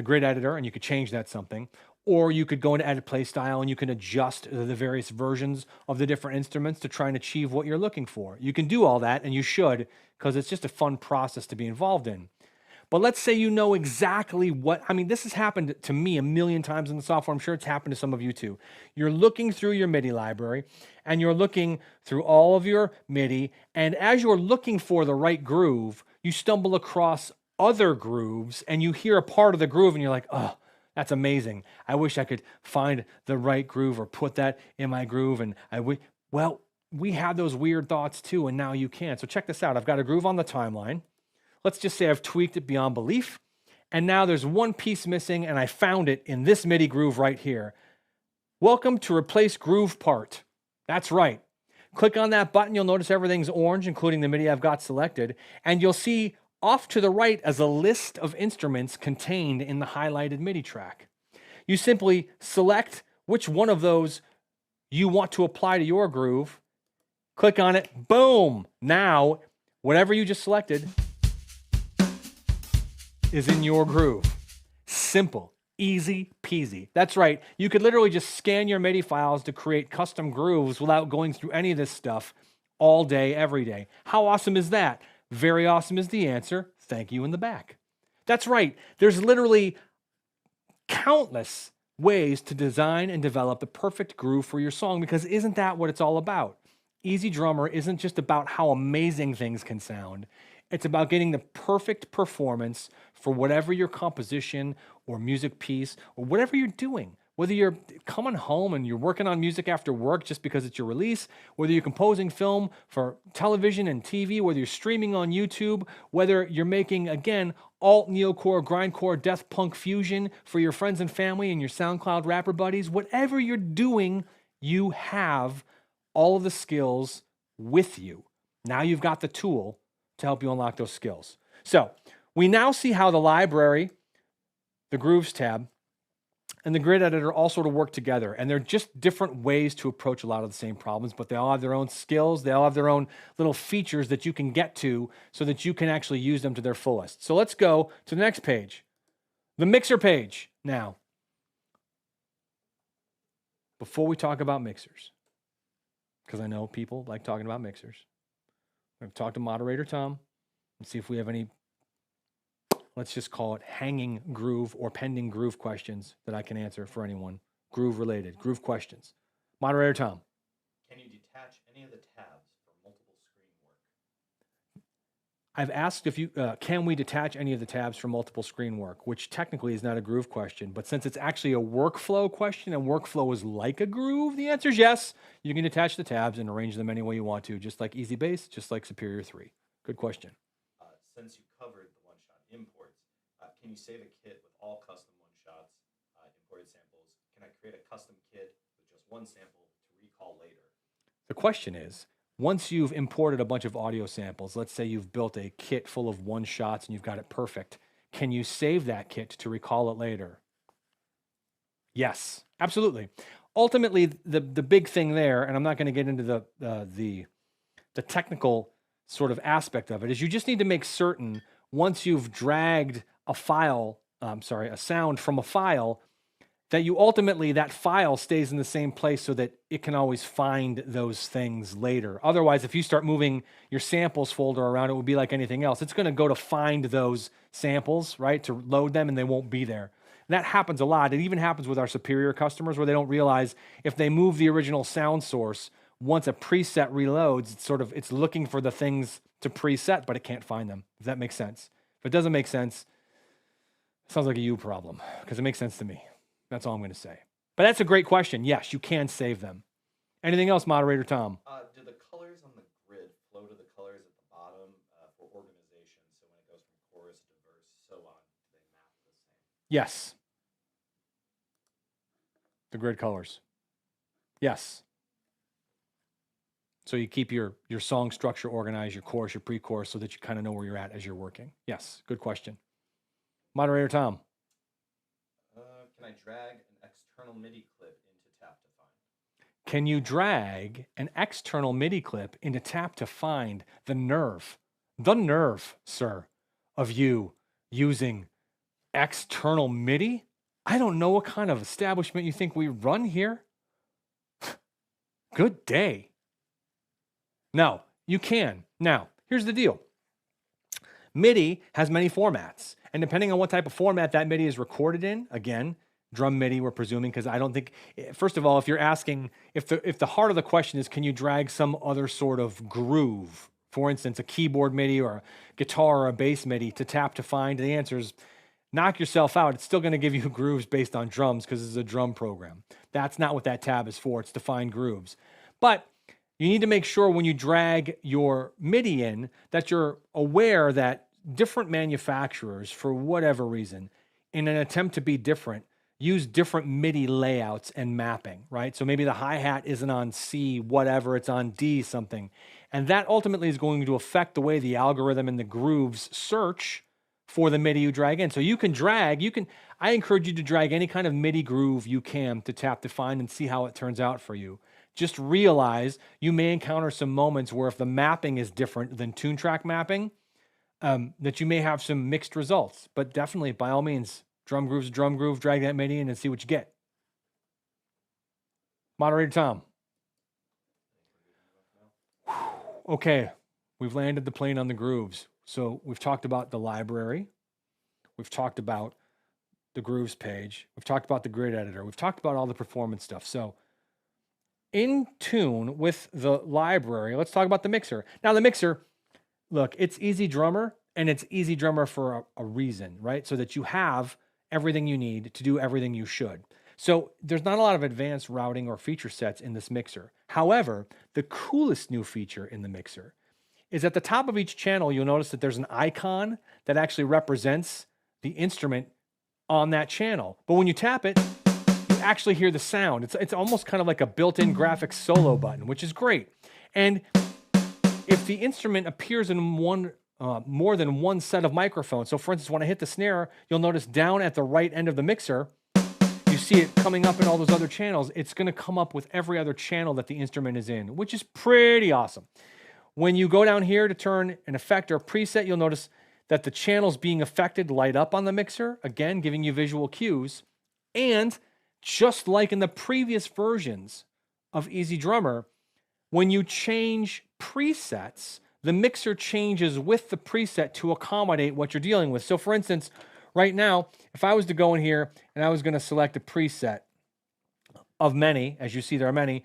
grid editor and you could change that something, or you could go into edit play style and you can adjust the various versions of the different instruments to try and achieve what you're looking for. You can do all that, and you should, because it's just a fun process to be involved in. But let's say you know exactly what, I mean, this has happened to me a million times in the software. I'm sure it's happened to some of you too. You're looking through your MIDI library and you're looking through all of your MIDI. And as you're looking for the right groove, you stumble across other grooves and you hear a part of the groove and you're like, oh, that's amazing. I wish I could find the right groove or put that in my groove. And well, we had those weird thoughts too, and now you can. So check this out. I've got a groove on the timeline. Let's just say I've tweaked it beyond belief, and now there's one piece missing, and I found it in this MIDI groove right here. Welcome to replace groove part. That's right. Click on that button. You'll notice everything's orange, including the MIDI I've got selected, and you'll see off to the right as a list of instruments contained in the highlighted MIDI track. You simply select which one of those you want to apply to your groove, click on it, boom! Now, whatever you just selected is in your groove. Simple, easy peasy. That's right. You could literally just scan your MIDI files to create custom grooves without going through any of this stuff all day, every day. How awesome is that? Very awesome is the answer. Thank you in the back. That's right. There's literally countless ways to design and develop the perfect groove for your song, because isn't that what it's all about? EZdrummer isn't just about how amazing things can sound. It's about getting the perfect performance for whatever your composition or music piece or whatever you're doing. Whether you're coming home and you're working on music after work just because it's your release, whether you're composing film for television and TV, whether you're streaming on YouTube, whether you're making, again, alt, neocore, grindcore, death punk fusion for your friends and family and your SoundCloud rapper buddies, whatever you're doing, you have all of the skills with you. Now you've got the tool to help you unlock those skills. So we now see how the library, the Grooves tab, and the grid editor all sort of work together. And they're just different ways to approach a lot of the same problems, but they all have their own skills. They all have their own little features that you can get to so that you can actually use them to their fullest. So let's go to the next page, the mixer page. Now, before we talk about mixers, because I know people like talking about mixers, I'm going to talk to moderator Tom and see if we have any, let's just call it hanging groove or pending groove questions that I can answer for anyone. Groove related, groove questions. Moderator Tom. Can you detach any of the tabs for multiple screen work? I've asked if you, can we detach any of the tabs for multiple screen work, which technically is not a groove question, but since it's actually a workflow question and workflow is like a groove, the answer is yes. You can detach the tabs and arrange them any way you want to, just like Easy Bass, just like Superior 3. Good question. Since you covered the one-shot imports, can you save a kit with all custom one-shots, imported samples? Can I create a custom kit with just one sample to recall later? The question is, once you've imported a bunch of audio samples, let's say you've built a kit full of one-shots and you've got it perfect, can you save that kit to recall it later? Yes, absolutely. Ultimately, the big thing there, and I'm not going to get into the technical sort of aspect of it, is you just need to make certain once you've dragged a sound from a file, that you ultimately, that file stays in the same place so that it can always find those things later. Otherwise, if you start moving your samples folder around, it would be like anything else. It's going to go to find those samples, right, to load them, and they won't be there. And that happens a lot. It even happens with our Superior customers where they don't realize if they move the original sound source, once a preset reloads, it's looking for the things to preset, but it can't find them, if that makes sense. If it doesn't make sense, it sounds like a you problem, because it makes sense to me. That's all I'm going to say. But that's a great question. Yes, you can save them. Anything else, Moderator Tom? Do the colors on the grid flow to the colors at the bottom for organization? So when it goes from chorus to verse, so on, do they map the same? Yes. The grid colors. Yes. So you keep your song structure organized, your chorus, your pre-chorus, so that you kind of know where you're at as you're working. Yes, good question. Moderator Tom. Can I drag an external MIDI clip into Tap to Find? Can you drag an external MIDI clip into Tap to Find? The nerve, sir, of you using external MIDI? I don't know what kind of establishment you think we run here. Good day. No, you can. Now, here's the deal. MIDI has many formats, and depending on what type of format that MIDI is recorded in, again, drum MIDI, we're presuming, because I don't think, first of all, if you're asking, if the heart of the question is, can you drag some other sort of groove, for instance, a keyboard MIDI or a guitar or a bass MIDI to Tap to Find, the answer is knock yourself out. It's still going to give you grooves based on drums because it's a drum program. That's not what that tab is for. It's to find grooves. But you need to make sure when you drag your MIDI in that you're aware that different manufacturers, for whatever reason, in an attempt to be different, use different MIDI layouts and mapping, right? So maybe the hi-hat isn't on C, whatever, it's on D something. And that ultimately is going to affect the way the algorithm and the grooves search for the MIDI you drag in. So you can drag, I encourage you to drag any kind of MIDI groove you can to Tap to Find and see how it turns out for you. Just realize you may encounter some moments where if the mapping is different than tune track mapping, that you may have some mixed results. But definitely, by all means, drum groove's a drum groove, drag that MIDI in and see what you get. Moderator Tom. Okay, we've landed the plane on the grooves. So we've talked about the library. We've talked about the grooves page. We've talked about the grid editor. We've talked about all the performance stuff. So in tune with the library, let's talk about the mixer. Now the mixer, look, it's EZdrummer, and it's EZdrummer for a reason, right? So that you have everything you need to do everything you should. So there's not a lot of advanced routing or feature sets in this mixer. However, the coolest new feature in the mixer is at the top of each channel, you'll notice that there's an icon that actually represents the instrument on that channel. But when you tap it, you actually hear the sound. It's almost kind of like a built-in graphics solo button, which is great. And if the instrument appears in more than one set of microphones, so for instance, when I hit the snare, you'll notice down at the right end of the mixer, you see it coming up in all those other channels. It's going to come up with every other channel that the instrument is in, which is pretty awesome. When you go down here to turn an effect or a preset, you'll notice that the channels being affected light up on the mixer, again, giving you visual cues. And just like in the previous versions of EZdrummer, when you change presets, the mixer changes with the preset to accommodate what you're dealing with. So for instance, right now, if I was to go in here and I was going to select a preset of many, as you see there are many,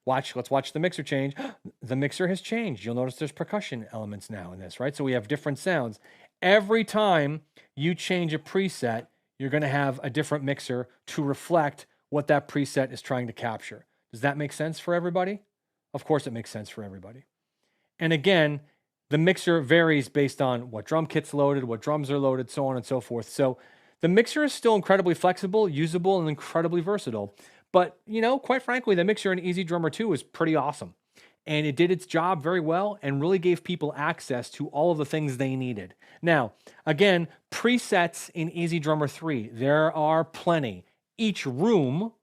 let's watch the mixer change. The mixer has changed. You'll notice there's percussion elements now in this, right? So we have different sounds. Every time you change a preset, you're going to have a different mixer to reflect what that preset is trying to capture. Does that make sense for everybody? Of course it makes sense for everybody. And again, the mixer varies based on what drum kit's loaded, what drums are loaded, so on and so forth. So the mixer is still incredibly flexible, usable, and incredibly versatile. But, quite frankly, the mixer in EZdrummer 2 is pretty awesome. And it did its job very well and really gave people access to all of the things they needed. Now, again, presets in EZdrummer 3, there are plenty. Each room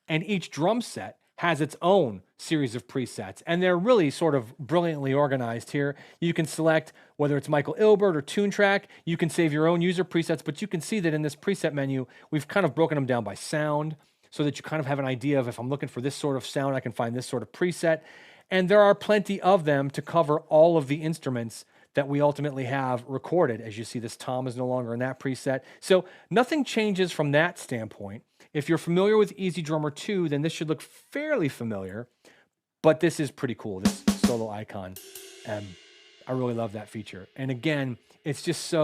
and each drum set has its own series of presets, and they're really sort of brilliantly organized here. You can select whether it's Michael Ilbert or Tune Track. You can save your own user presets, but you can see that in this preset menu, we've kind of broken them down by sound so that you kind of have an idea of if I'm looking for this sort of sound, I can find this sort of preset. And there are plenty of them to cover all of the instruments that we ultimately have recorded. As you see, this tom is no longer in that preset. So nothing changes from that standpoint. If you're familiar with EZdrummer 2, then this should look fairly familiar, but this is pretty cool, this solo icon. I really love that feature. And again, it's just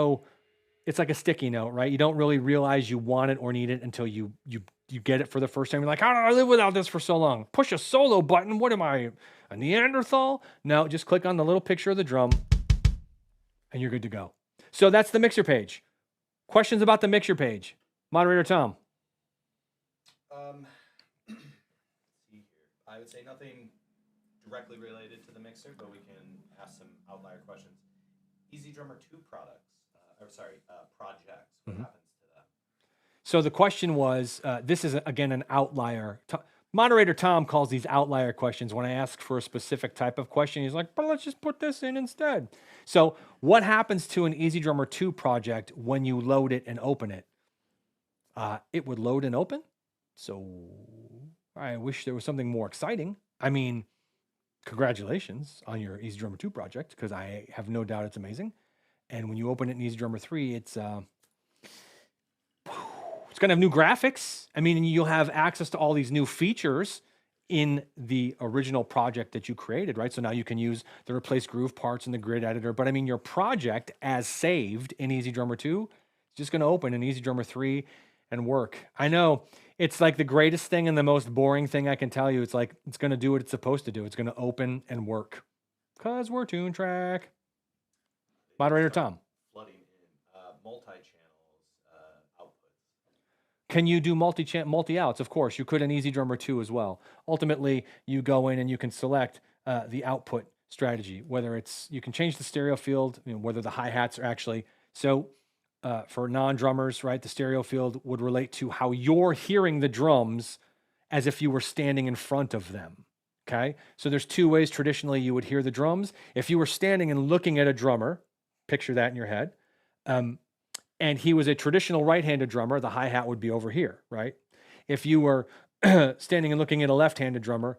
it's like a sticky note, right? You don't really realize you want it or need it until you you get it for the first time. You're like, how did I live without this for so long? Push a solo button. What am I, a Neanderthal? No, just click on the little picture of the drum and you're good to go. So that's the mixer page. Questions about the mixer page? Moderator Tom. See here. I would say nothing directly related to the mixer, but we can ask some outlier questions. EZdrummer 2 projects. What happens to that? So the question was, this is, again, an outlier. Moderator Tom calls these outlier questions. When I ask for a specific type of question, he's like, but let's just put this in instead. So what happens to an EZdrummer 2 project when you load it and open it? It would load and open. So I wish there was something more exciting. I mean, congratulations on your EZdrummer 2 project, because I have no doubt it's amazing. And when you open it in EZdrummer 3, it's going to have new graphics. I mean, you'll have access to all these new features in the original project that you created, right? So now you can use the replace groove parts in the grid editor. But I mean, your project as saved in EZdrummer 2 is just going to open in EZdrummer 3 and work. I know it's like the greatest thing and the most boring thing I can tell you. It's like, it's going to do what it's supposed to do. It's going to open and work because we're Tune Track. Moderator Tom. Flooding in multi-channels outputs. Can you do multi-outs? Of course, you could in EZdrummer 2 as well. Ultimately, you go in and you can select the output strategy, whether it's, you can change the stereo field, whether the hi-hats are actually, so for non-drummers, right, the stereo field would relate to how you're hearing the drums as if you were standing in front of them, okay? So there's two ways traditionally you would hear the drums. If you were standing and looking at a drummer, picture that in your head, and he was a traditional right-handed drummer, the hi-hat would be over here, right? If you were standing and looking at a left-handed drummer,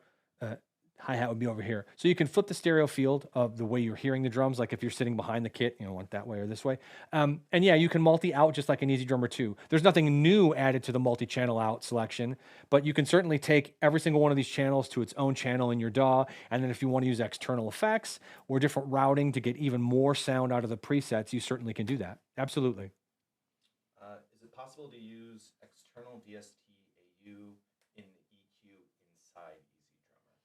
hi-hat would be over here. So you can flip the stereo field of the way you're hearing the drums, like if you're sitting behind the kit, went that way or this way. And yeah, you can multi-out just like in EZdrummer 2. There's nothing new added to the multi-channel out selection, but you can certainly take every single one of these channels to its own channel in your DAW. And then if you want to use external effects or different routing to get even more sound out of the presets, you certainly can do that. Absolutely. Is it possible to use external VST-AU in the EQ inside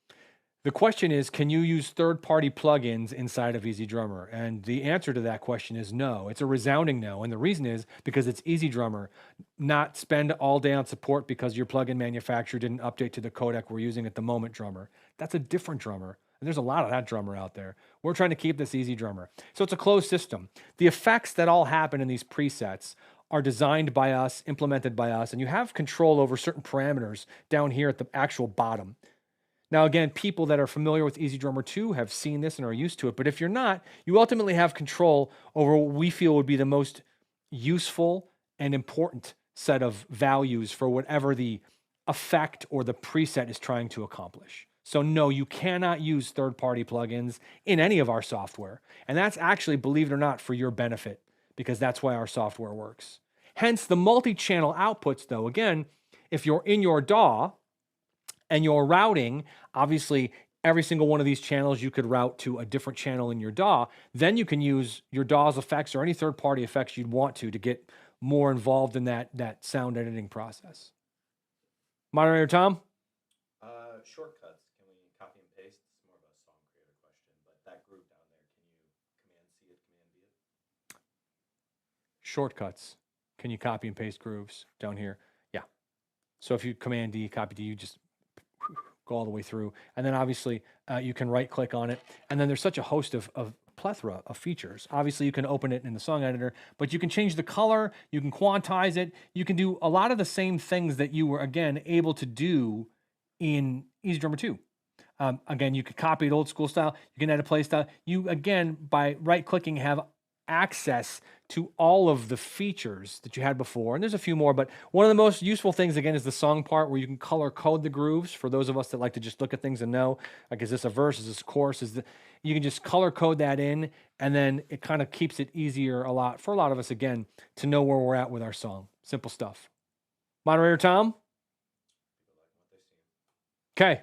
EZdrummer? The question is, can you use third-party plugins inside of EZdrummer? And the answer to that question is no. It's a resounding no. And the reason is because it's EZdrummer, not spend all day on support because your plugin manufacturer didn't update to the codec we're using at the moment drummer. That's a different drummer. And there's a lot of that drummer out there. We're trying to keep this EZdrummer. So it's a closed system. The effects that all happen in these presets are designed by us, implemented by us, and you have control over certain parameters down here at the actual bottom. Now, again, people that are familiar with EZdrummer 2 have seen this and are used to it, but if you're not, you ultimately have control over what we feel would be the most useful and important set of values for whatever the effect or the preset is trying to accomplish. So no, you cannot use third-party plugins in any of our software. And that's actually, believe it or not, for your benefit, because that's why our software works. Hence, the multi-channel outputs, though, again, if you're in your DAW and you're routing, obviously, every single one of these channels you could route to a different channel in your DAW, then you can use your DAW's effects or any third-party effects you'd want to get more involved in that sound editing process. Moderator Tom? Shortcuts. Can we copy and paste? It's more of a song creator question, but that group down there, can you Command-C it, Command-V it? Shortcuts. Can you copy and paste grooves down here? Yeah. So if you Command-D, Copy-D, you just go all the way through. And then obviously you can right-click on it. And then there's such a host of plethora of features. Obviously, you can open it in the song editor, but you can change the color, you can quantize it, you can do a lot of the same things that you were, again, able to do in EZdrummer 2. Again, you could copy it old school style, you can add a play style. You, again, by right-clicking, have access to all of the features that you had before. And there's a few more, but one of the most useful things, again, is the song part where you can color code the grooves for those of us that like to just look at things and know, like, is this a verse, is this a chorus? You can just color code that in, and then it kind of keeps it easier for a lot of us, again, to know where we're at with our song. Simple stuff. Moderator Tom? Okay.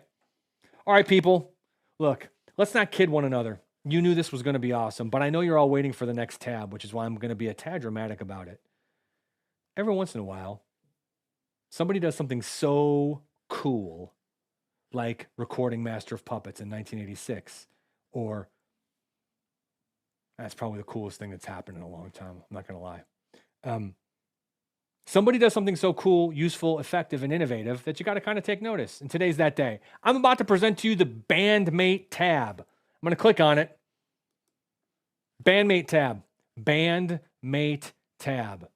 All right, people. Look, let's not kid one another. You knew this was going to be awesome, but I know you're all waiting for the next tab, which is why I'm going to be a tad dramatic about it. Every once in a while, somebody does something so cool, like recording Master of Puppets in 1986, or that's probably the coolest thing that's happened in a long time. I'm not going to lie. Somebody does something so cool, useful, effective, and innovative that you got to kind of take notice. And today's that day. I'm about to present to you the Bandmate tab. I'm going to click on it. Bandmate tab. Bandmate tab.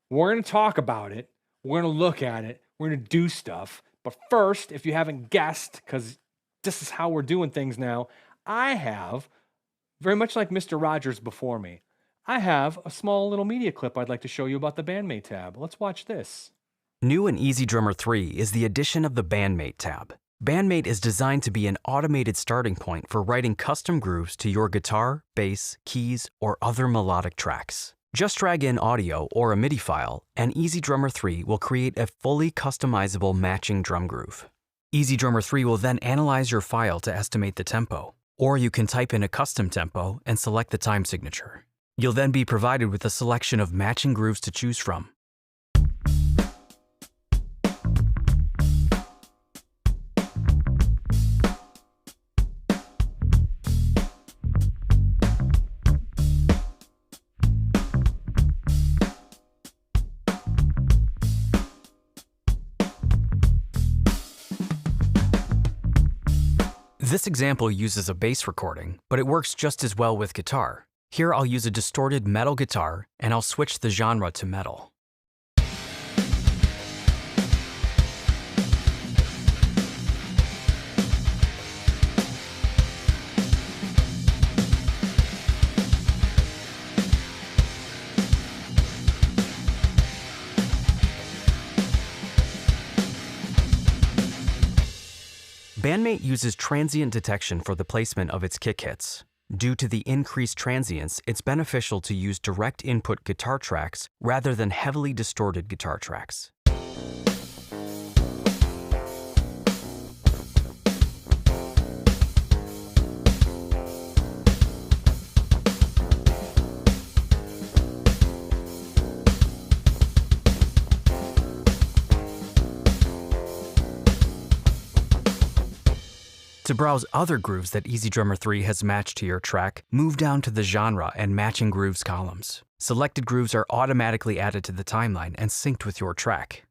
We're going to talk about it. We're going to look at it. We're going to do stuff. But first, if you haven't guessed, because this is how we're doing things now, I have, very much like Mr. Rogers before me, I have a small little media clip I'd like to show you about the Bandmate tab. Let's watch this. New in EZdrummer 3 is the addition of the Bandmate tab. Bandmate is designed to be an automated starting point for writing custom grooves to your guitar, bass, keys, or other melodic tracks. Just drag in audio or a MIDI file, and EZdrummer 3 will create a fully customizable matching drum groove. EZdrummer 3 will then analyze your file to estimate the tempo, or you can type in a custom tempo and select the time signature. You'll then be provided with a selection of matching grooves to choose from. This example uses a bass recording, but it works just as well with guitar. Here I'll use a distorted metal guitar, and I'll switch the genre to metal. Bandmate uses transient detection for the placement of its kick hits. Due to the increased transients, it's beneficial to use direct input guitar tracks rather than heavily distorted guitar tracks. To browse other grooves that EZdrummer 3 has matched to your track, move down to the genre and matching grooves columns. Selected grooves are automatically added to the timeline and synced with your track.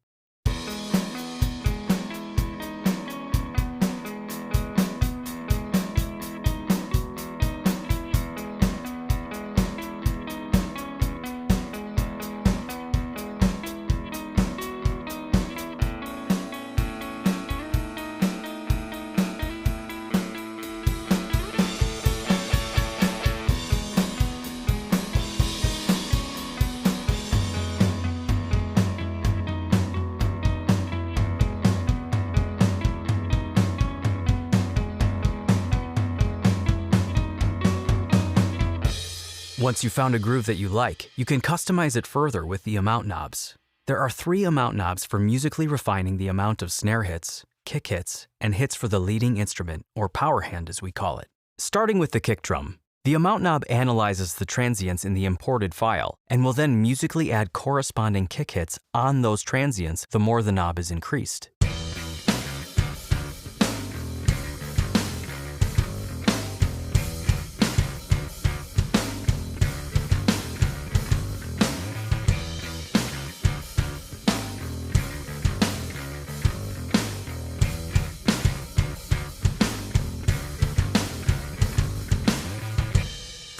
Once you've found a groove that you like, you can customize it further with the amount knobs. There are 3 amount knobs for musically refining the amount of snare hits, kick hits, and hits for the leading instrument, or power hand as we call it. Starting with the kick drum, the amount knob analyzes the transients in the imported file and will then musically add corresponding kick hits on those transients the more the knob is increased.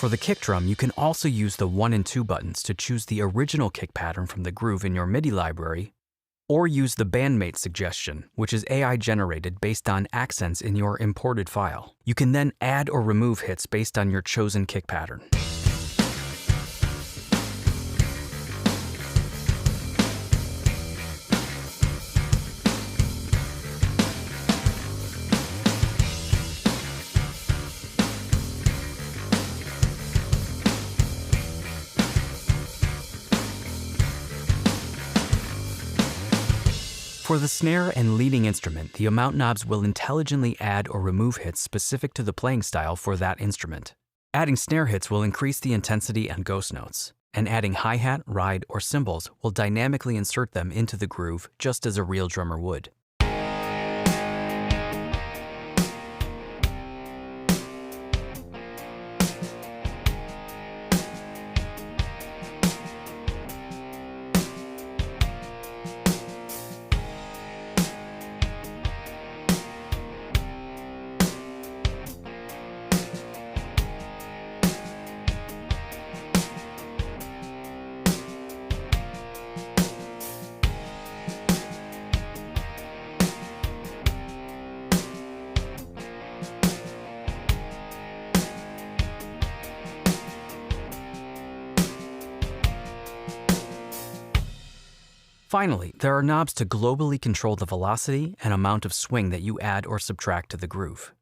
For the kick drum, you can also use the 1 and 2 buttons to choose the original kick pattern from the groove in your MIDI library, or use the Bandmate suggestion, which is AI generated based on accents in your imported file. You can then add or remove hits based on your chosen kick pattern. For the snare and leading instrument, the amount knobs will intelligently add or remove hits specific to the playing style for that instrument. Adding snare hits will increase the intensity and ghost notes. and adding hi-hat, ride, or cymbals will dynamically insert them into the groove just as a real drummer would. Finally, there are knobs to globally control the velocity and amount of swing that you add or subtract to the groove.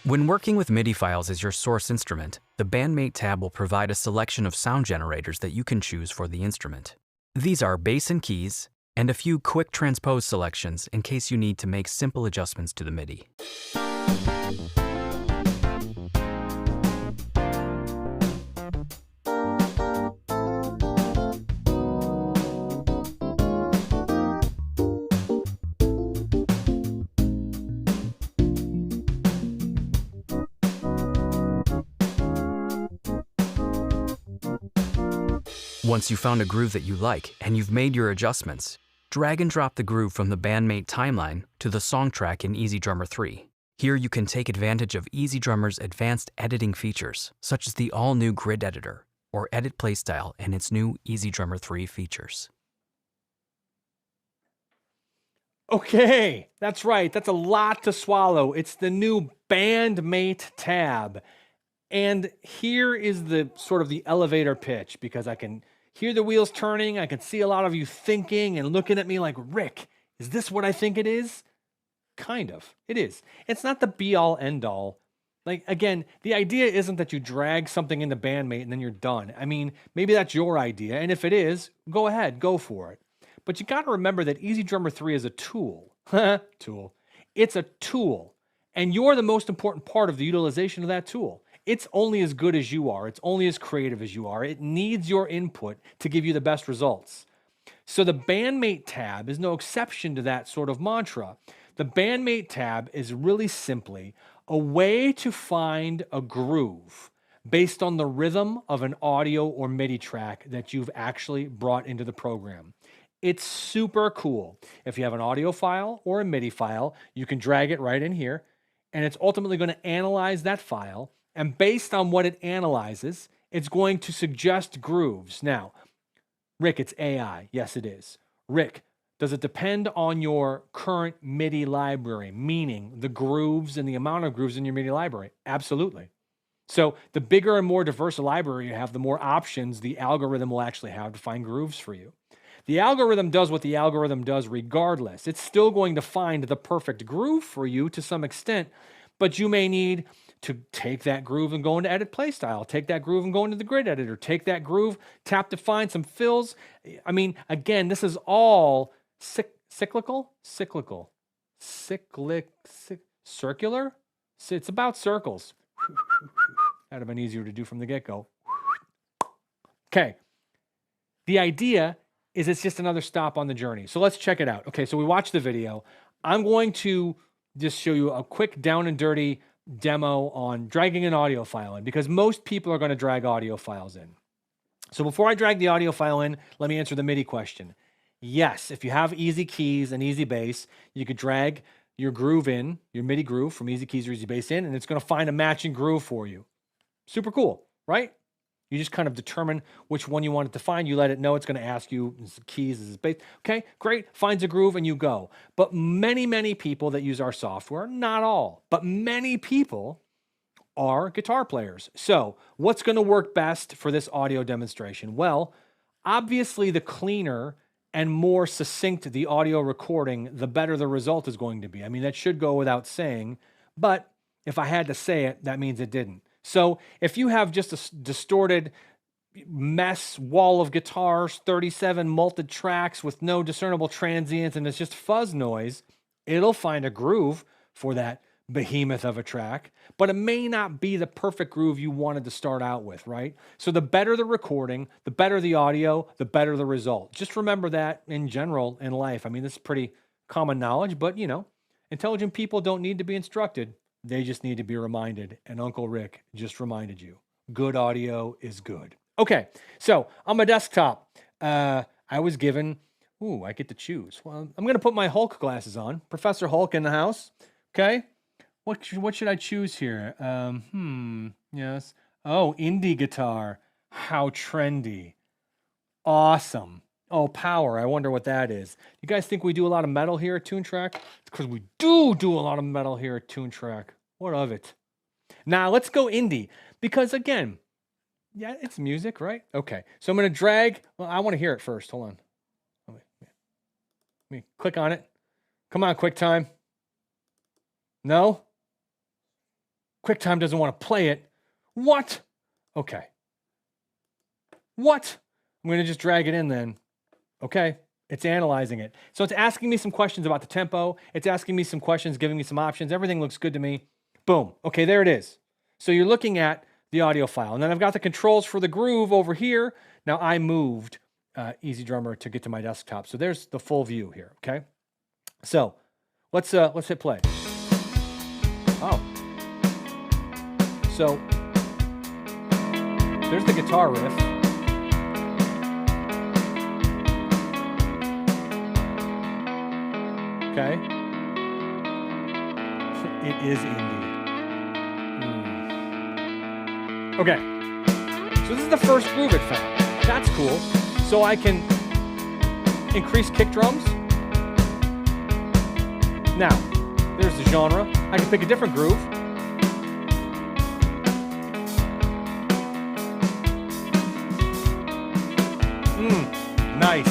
When working with MIDI files as your source instrument, the Bandmate tab will provide a selection of sound generators that you can choose for the instrument. These are bass and keys, and a few quick transpose selections in case you need to make simple adjustments to the MIDI. Once you've found a groove that you like and you've made your adjustments, drag and drop the groove from the Bandmate timeline to the song track in EZdrummer 3. Here you can take advantage of EZdrummer's advanced editing features, such as the all-new Grid Editor, or Edit Playstyle and its new EZdrummer 3 features. Okay, that's right. That's a lot to swallow. It's the new Bandmate tab. And here is the sort of the elevator pitch, because I can hear the wheels turning. I can see a lot of you thinking and looking at me like, Rick, is this what I think it is? Kind of. It is. It's not the be-all, end-all. Like, again, the idea isn't that you drag something into Bandmate and then you're done. I mean, maybe that's your idea. And if it is, go ahead, go for it. But you got to remember that EZdrummer 3 is a tool. Tool. It's a tool. And you're the most important part of the utilization of that tool. It's only as good as you are. It's only as creative as you are. It needs your input to give you the best results. So the Bandmate tab is no exception to that sort of mantra. The Bandmate tab is really simply a way to find a groove based on the rhythm of an audio or MIDI track that you've actually brought into the program. It's super cool. If you have an audio file or a MIDI file, you can drag it right in here, and it's ultimately going to analyze that file. And based on what it analyzes, it's going to suggest grooves. Now, Rick, it's AI. Yes, it is. Rick, does it depend on your current MIDI library, meaning the grooves and the amount of grooves in your MIDI library? Absolutely. So the bigger and more diverse a library you have, the more options the algorithm will actually have to find grooves for you. The algorithm does what the algorithm does regardless. It's still going to find the perfect groove for you to some extent, but you may need to take that groove and go into Edit Playstyle, take that groove and go into the Grid Editor, take that groove, tap to find some fills. I mean, again, this is all circular? It's about circles. That'd have been easier to do from the get-go. Okay. The idea is it's just another stop on the journey. So let's check it out. Okay, so we watched the video. I'm going to just show you a quick down and dirty demo on dragging an audio file in, because most people are going to drag audio files in. So before I drag the audio file in, let me answer the MIDI question. Yes, if you have easy keys and easy bass, you could drag your groove in, your MIDI groove from easy keys or easy bass in, and it's going to find a matching groove for you. Super cool, right? You just kind of determine which one you want it to find. You let it know. It's going to ask you, is it keys, is it bass? Okay, great. Finds a groove and you go. But many people that use our software, not all, but many people are guitar players. So what's going to work best for this audio demonstration? Well, obviously the cleaner and more succinct the audio recording, the better the result is going to be. I mean, that should go without saying, but if I had to say it, that means it didn't. So if you have just a distorted mess wall of guitars, 37 multed tracks with no discernible transients, and it's just fuzz noise, it'll find a groove for that behemoth of a track, but it may not be the perfect groove you wanted to start out with, right? So the better the recording, the better the audio, the better the result. Just remember that in general in life. I mean, this is pretty common knowledge, but you know, intelligent people don't need to be instructed. They just need to be reminded. And Uncle Rick just reminded you, good audio is good. Okay, so on my desktop, I was given, I get to choose. Well, I'm going to put my Hulk glasses on. Professor Hulk in the house. Okay. What should I choose here? Yes. Oh, indie guitar. How trendy. Awesome. Oh, power. I wonder what that is. You guys think we do a lot of metal here at Tune Track? It's because we do a lot of metal here at Tune Track. What of it? Now, let's go indie. Because, again, yeah, it's music, right? Okay. So I'm going to drag. Well, I want to hear it first. Hold on. Let me click on it. Come on, QuickTime. No? QuickTime doesn't want to play it. What? Okay. What? I'm going to just drag it in then. Okay. It's analyzing it. So it's asking me some questions about the tempo. It's asking me some questions, giving me some options. Everything looks good to me. Boom. Okay, there it is. So you're looking at the audio file. And then I've got the controls for the groove over here. Now I moved EZdrummer to get to my desktop. So there's the full view here. Okay. So let's hit play. Oh. So there's the guitar riff. Okay. It is indie. Okay. So this is the first groove it found. That's cool. So I can increase kick drums. Now, there's the genre. I can pick a different groove. Nice.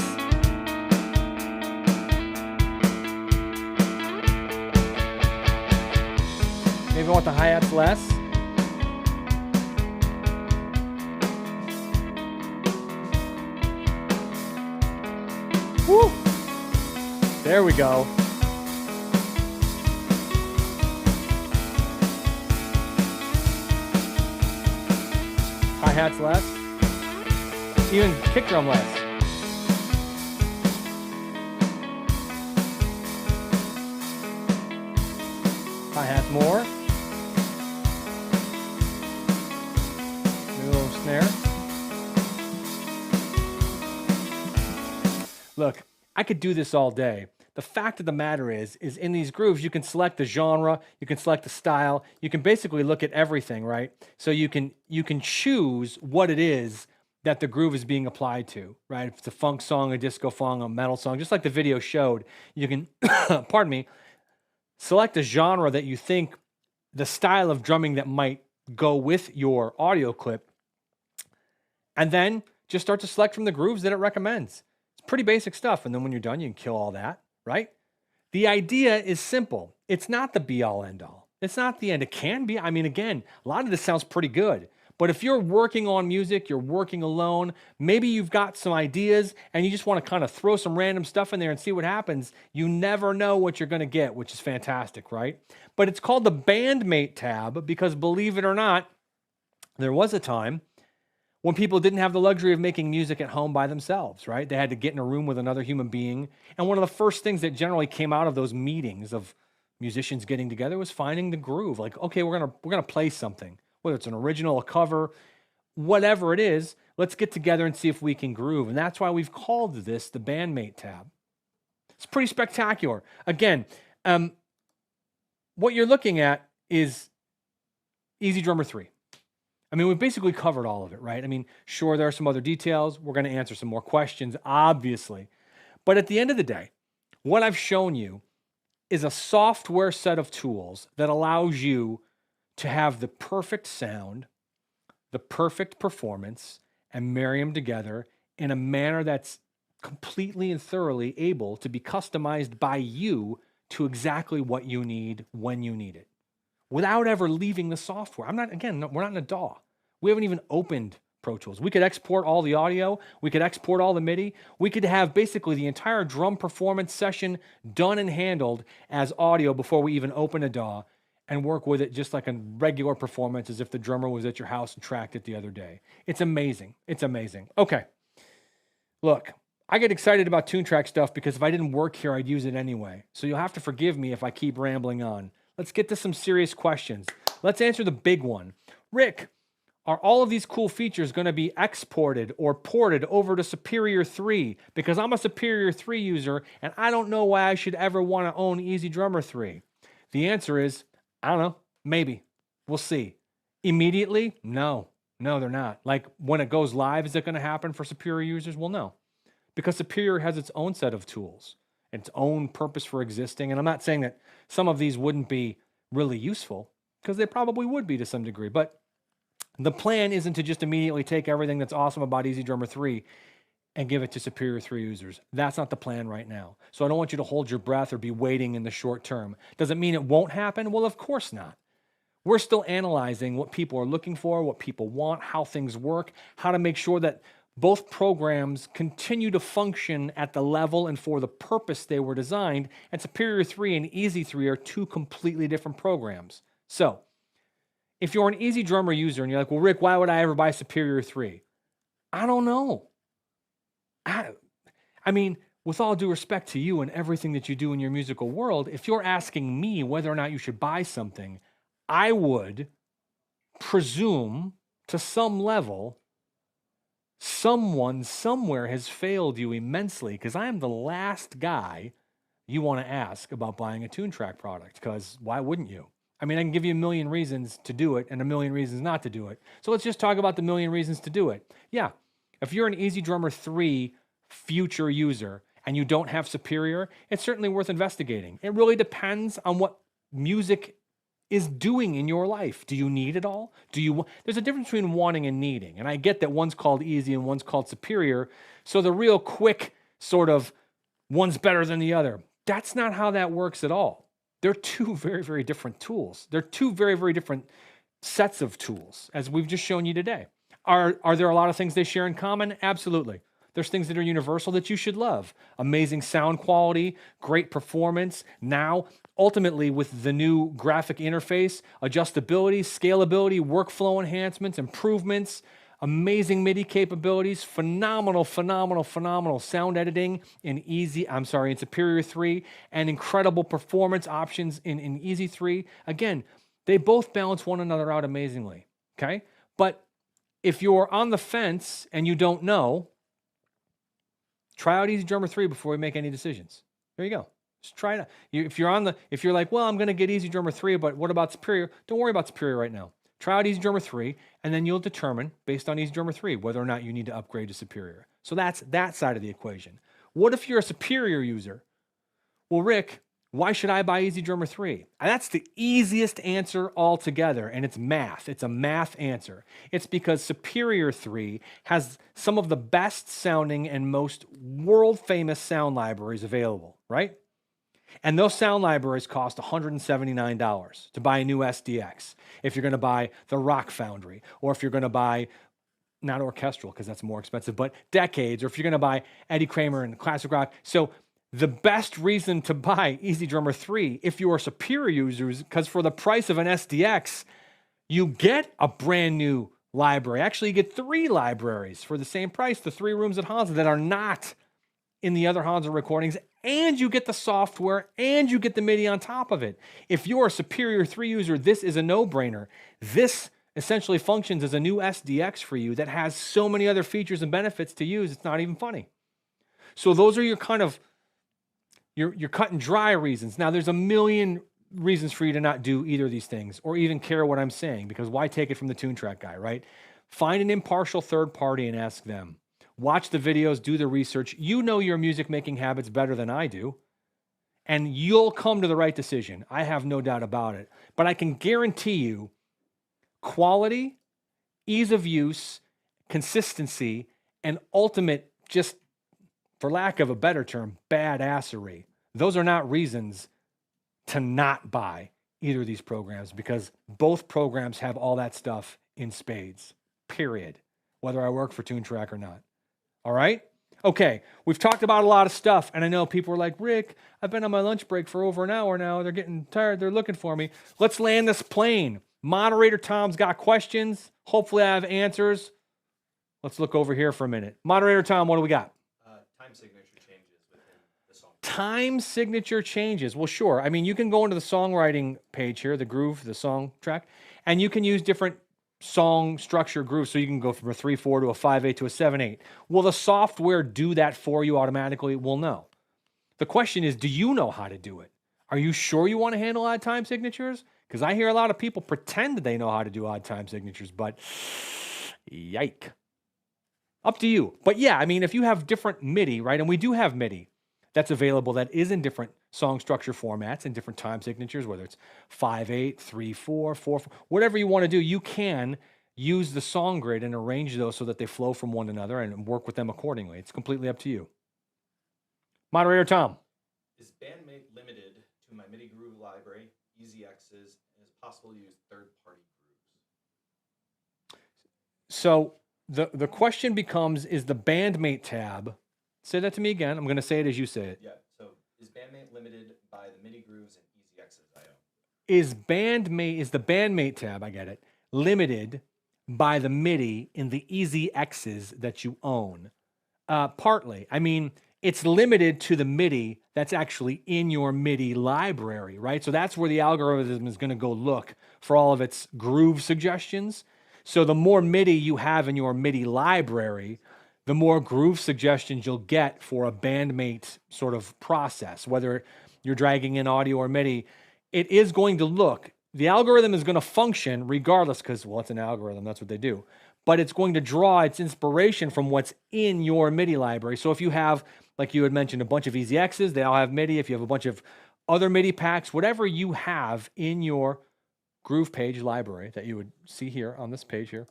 Maybe I want the hi-hats less. Woo! There we go. Hi-hats less. Even kick drum less. Hi-hats more. A little snare. Look, I could do this all day. The fact of the matter is in these grooves, you can select the genre, you can select the style, you can basically look at everything, right? So you can choose what it is that the groove is being applied to, right? If it's a funk song, a disco song, a metal song, just like the video showed, you can, pardon me, select a genre that you think, the style of drumming that might go with your audio clip, and then just start to select from the grooves that it recommends. It's pretty basic stuff. And then when you're done, you can kill all that, right? The idea is simple. It's not the be-all, end-all. It's not the end. It can be. I mean, again, a lot of this sounds pretty good. But if you're working on music, you're working alone, maybe you've got some ideas and you just want to kind of throw some random stuff in there and see what happens. You never know what you're going to get, which is fantastic, right? But it's called the Bandmate tab because, believe it or not, there was a time when people didn't have the luxury of making music at home by themselves, right? They had to get in a room with another human being. And one of the first things that generally came out of those meetings of musicians getting together was finding the groove. Like, okay, we're gonna play something, whether it's an original, a cover, whatever it is, let's get together and see if we can groove. And that's why we've called this the Bandmate tab. It's pretty spectacular. Again, what you're looking at is EZdrummer 3. I mean, we've basically covered all of it, right? I mean, sure, there are some other details. We're going to answer some more questions, obviously. But at the end of the day, what I've shown you is a software set of tools that allows you to have the perfect sound, the perfect performance, and marry them together in a manner that's completely and thoroughly able to be customized by you to exactly what you need when you need it without ever leaving the software. We're not in a DAW. We haven't even opened Pro Tools. We could export all the audio. We could export all the MIDI. We could have basically the entire drum performance session done and handled as audio before we even open a DAW and work with it just like a regular performance as if the drummer was at your house and tracked it the other day. It's amazing. It's amazing. Okay. Look, I get excited about TuneTrack stuff because if I didn't work here, I'd use it anyway. So you'll have to forgive me if I keep rambling on. Let's get to some serious questions. Let's answer the big one. Rick, are all of these cool features going to be exported or ported over to Superior 3? Because I'm a Superior 3 user and I don't know why I should ever want to own EZdrummer 3. The answer is, I don't know, maybe. We'll see. Immediately? No, they're not. Like when it goes live, is it going to happen for Superior users? Well, no, because Superior has its own set of tools, its own purpose for existing. And I'm not saying that some of these wouldn't be really useful, because they probably would be to some degree, but the plan isn't to just immediately take everything that's awesome about EZdrummer 3 and give it to Superior 3 users. That's not the plan right now. So I don't want you to hold your breath or be waiting in the short term. Does it mean it won't happen? Well, of course not. We're still analyzing what people are looking for, what people want, how things work, how to make sure that both programs continue to function at the level and for the purpose they were designed. And Superior 3 and EZ3 are two completely different programs. So if you're an EZdrummer user and you're like, well, Rick, why would I ever buy Superior 3? I don't know. I mean, with all due respect to you and everything that you do in your musical world, if you're asking me whether or not you should buy something, I would presume to some level someone somewhere has failed you immensely, because I am the last guy you want to ask about buying a TuneTrack product, because why wouldn't you? I mean, I can give you a million reasons to do it and a million reasons not to do it. So let's just talk about the million reasons to do it. Yeah, if you're an EZdrummer 3 future user and you don't have Superior, it's certainly worth investigating. It really depends on what music is doing in your life. Do you need it all? There's a difference between wanting and needing. And I get that one's called Easy and one's called Superior. So the real quick sort of one's better than the other. That's not how that works at all. They're two very, very different tools. They're two very, very different sets of tools, as we've just shown you today. Are there a lot of things they share in common? Absolutely. There's things that are universal that you should love. Amazing sound quality, great performance. Now, ultimately, with the new graphic interface, adjustability, scalability, workflow enhancements, improvements, amazing MIDI capabilities, phenomenal sound editing in Superior 3, and incredible performance options in EZ3. Again, they both balance one another out amazingly, okay? But if you're on the fence and you don't know, try out EZdrummer 3 before we make any decisions. There you go. Just try it out. If you're like, well, I'm going to get EZdrummer 3, but what about Superior? Don't worry about Superior right now. Try out EZdrummer 3, and then you'll determine, based on EZdrummer 3, whether or not you need to upgrade to Superior. So that's that side of the equation. What if you're a Superior user? Well, Rick, why should I buy EZdrummer 3? And that's the easiest answer altogether, and it's math. It's a math answer. It's because Superior 3 has some of the best sounding and most world-famous sound libraries available, right? And those sound libraries cost $179 to buy a new SDX. If you're going to buy the Rock Foundry, or if you're going to buy, not orchestral because that's more expensive, but Decades, or if you're going to buy Eddie Kramer and classic rock. So the best reason to buy EZdrummer 3, if you are Superior users, because for the price of an SDX, you get a brand new library. Actually, you get 3 libraries for the same price, the 3 rooms at Hansa that are not in the other Hansa recordings, and you get the software, and you get the MIDI on top of it. If you're a Superior 3 user, this is a no-brainer. This essentially functions as a new SDX for you that has so many other features and benefits to use, it's not even funny. So those are your kind of, your cut and dry reasons. Now, there's a million reasons for you to not do either of these things, or even care what I'm saying, because why take it from the TuneTrack guy, right? Find an impartial third party and ask them. Watch the videos, do the research. You know your music making habits better than I do, and you'll come to the right decision. I have no doubt about it. But I can guarantee you quality, ease of use, consistency, and ultimate just for lack of a better term, badassery. Those are not reasons to not buy either of these programs, because both programs have all that stuff in spades, period, whether I work for TuneTrack or not. All right? Okay, we've talked about a lot of stuff, and I know people are like, Rick, I've been on my lunch break for over an hour now. They're getting tired. They're looking for me. Let's land this plane. Moderator Tom's got questions. Hopefully I have answers. Let's look over here for a minute. Moderator Tom, what do we got? Time signature changes within the song. Time signature changes. Well, sure. I mean, you can go into the songwriting page here, the groove, the song track, and you can use different song structure grooves. So you can go from a 3/4 to a 5/8 to a 7/8. Will the software do that for you automatically? Well, no. The question is, do you know how to do it? Are you sure you want to handle odd time signatures? Because I hear a lot of people pretend that they know how to do odd time signatures, but yike. Up to you. But yeah, I mean, if you have different MIDI, right? And we do have MIDI that's available that is in different song structure formats and different time signatures, whether it's 5/8, 3/4, 4/4, whatever you want to do, you can use the song grid and arrange those so that they flow from one another and work with them accordingly. It's completely up to you. Moderator Tom. Is Bandmate limited to my MIDI groove library, EZXs, and is it possible to use third-party grooves? So the question becomes, is the Bandmate tab, say that to me again, I'm going to say it as you say it. Yeah, so is Bandmate limited by the MIDI grooves and EZXs I own? Is the Bandmate tab, I get it, limited by the MIDI in the EZXs that you own? Partly. I mean, it's limited to the MIDI that's actually in your MIDI library, right? So that's where the algorithm is going to go look for all of its groove suggestions. So the more MIDI you have in your MIDI library, the more groove suggestions you'll get for a Bandmate sort of process, whether you're dragging in audio or MIDI. It is going to look, the algorithm is going to function regardless, because, well, it's an algorithm, that's what they do. But it's going to draw its inspiration from what's in your MIDI library. So if you have, like you had mentioned, a bunch of EZXs, they all have MIDI. If you have a bunch of other MIDI packs, whatever you have in your groove page library that you would see here on this page here,